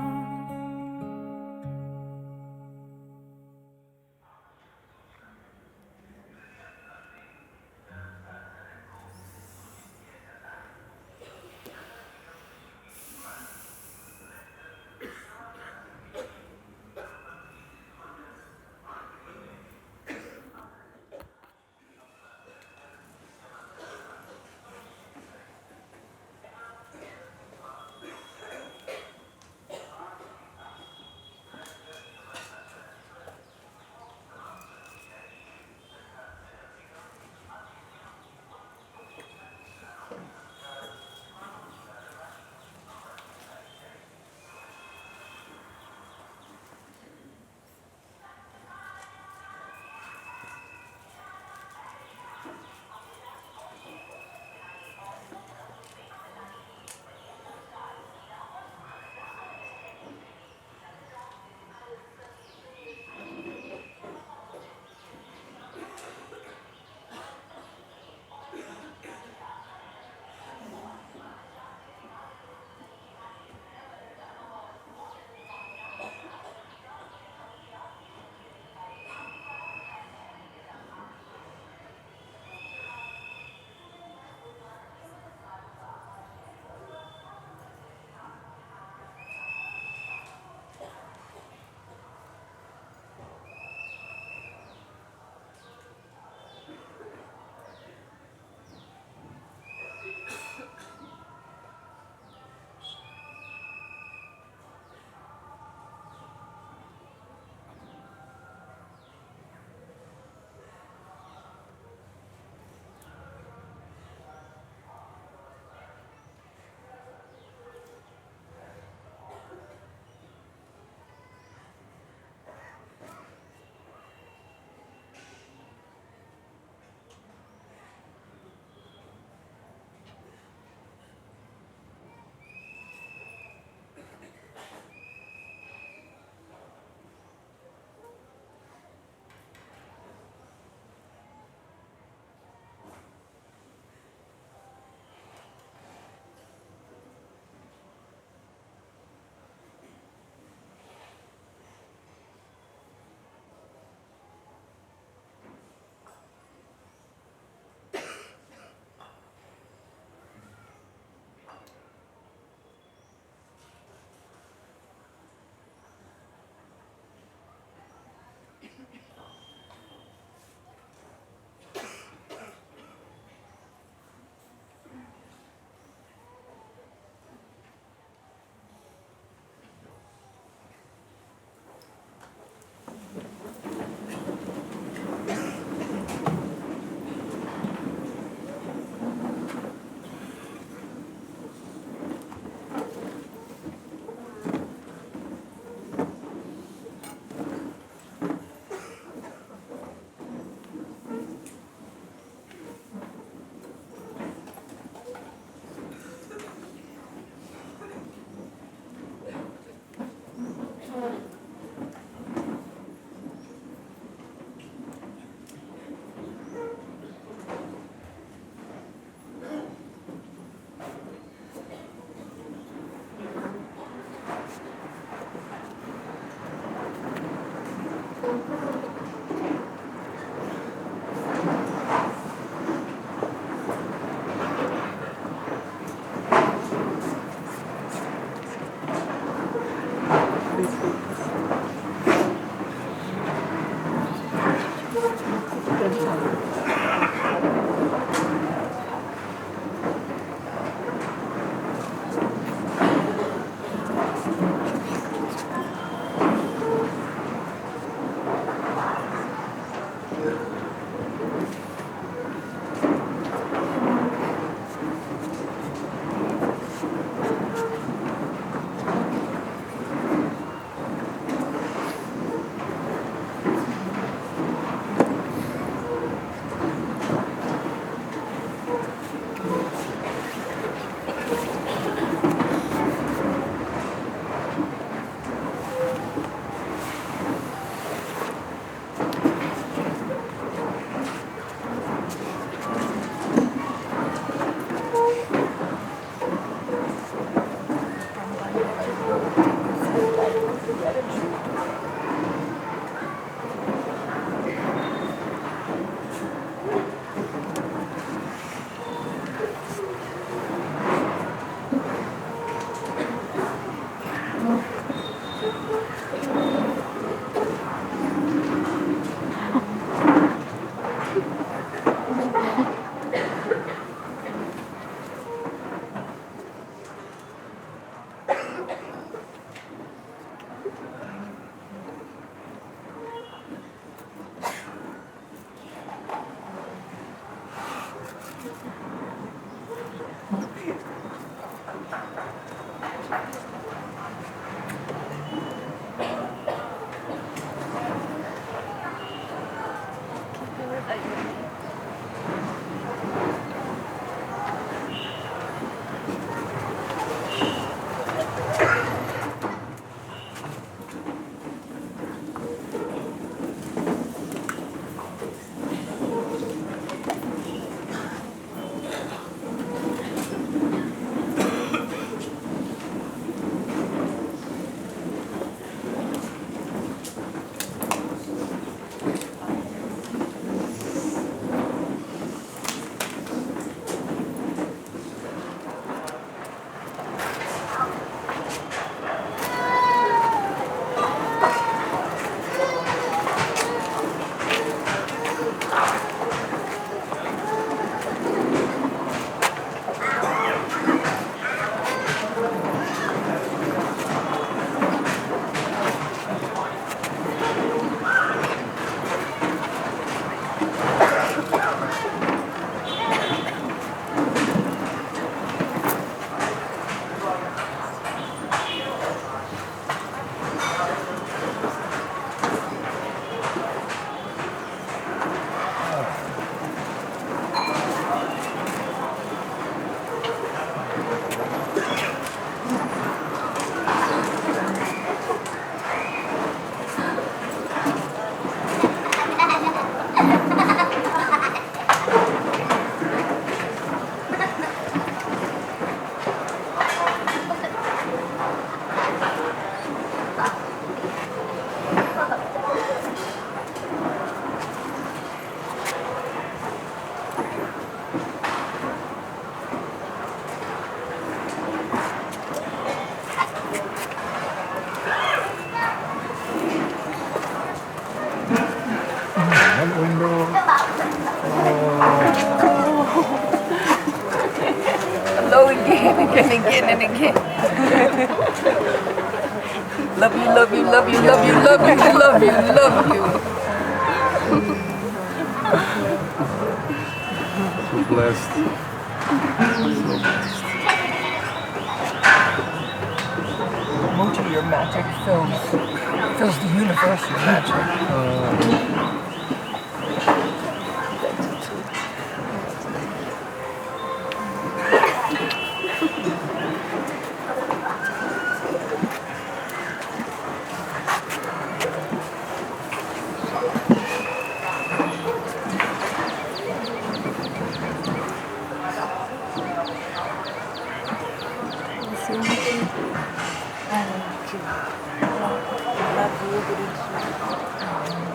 Hello again, and again. Love you, love you, love you, love you, love you, love you, love you.
So blessed.
Mooji, your magic fills the universe, your magic. Love you,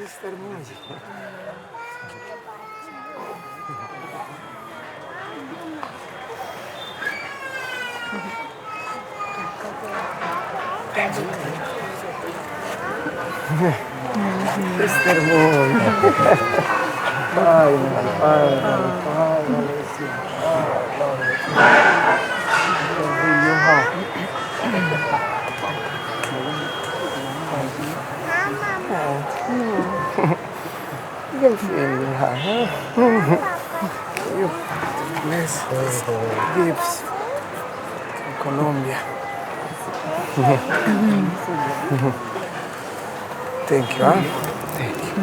Mr. Mooji. Finally, you can feel me, huh? You bless gifts from Colombia. Thank you, huh? Thank you.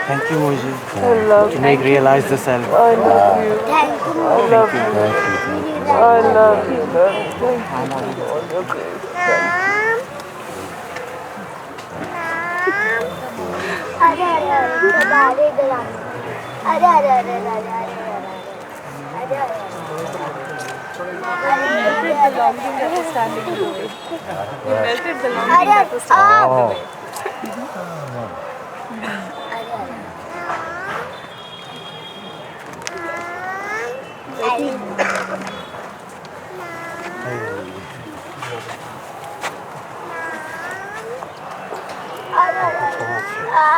Thank you, Mooji.
I love
To make realize the self.
I love you. I love you. I love you. Thank you for all your grace. The longing that was standing in the way. You melted the longing that was standing in the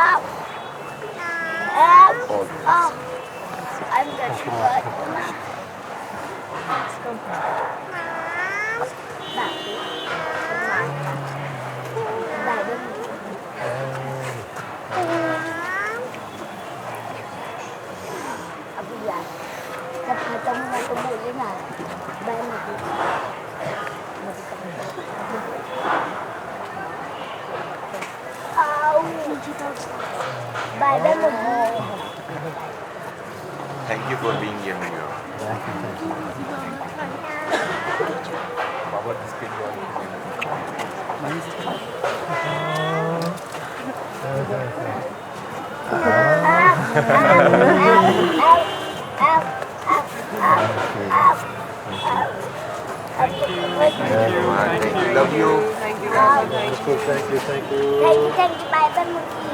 way.
I'm going Bài bên một
Thank you for being here, New York. Thank you. Love you.
Thank you. Bye bye, Mooji.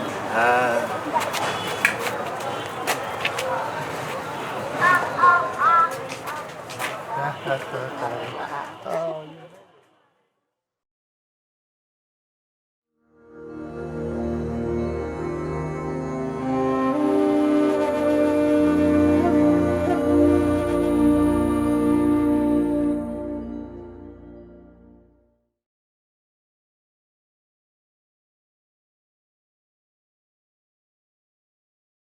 Oh,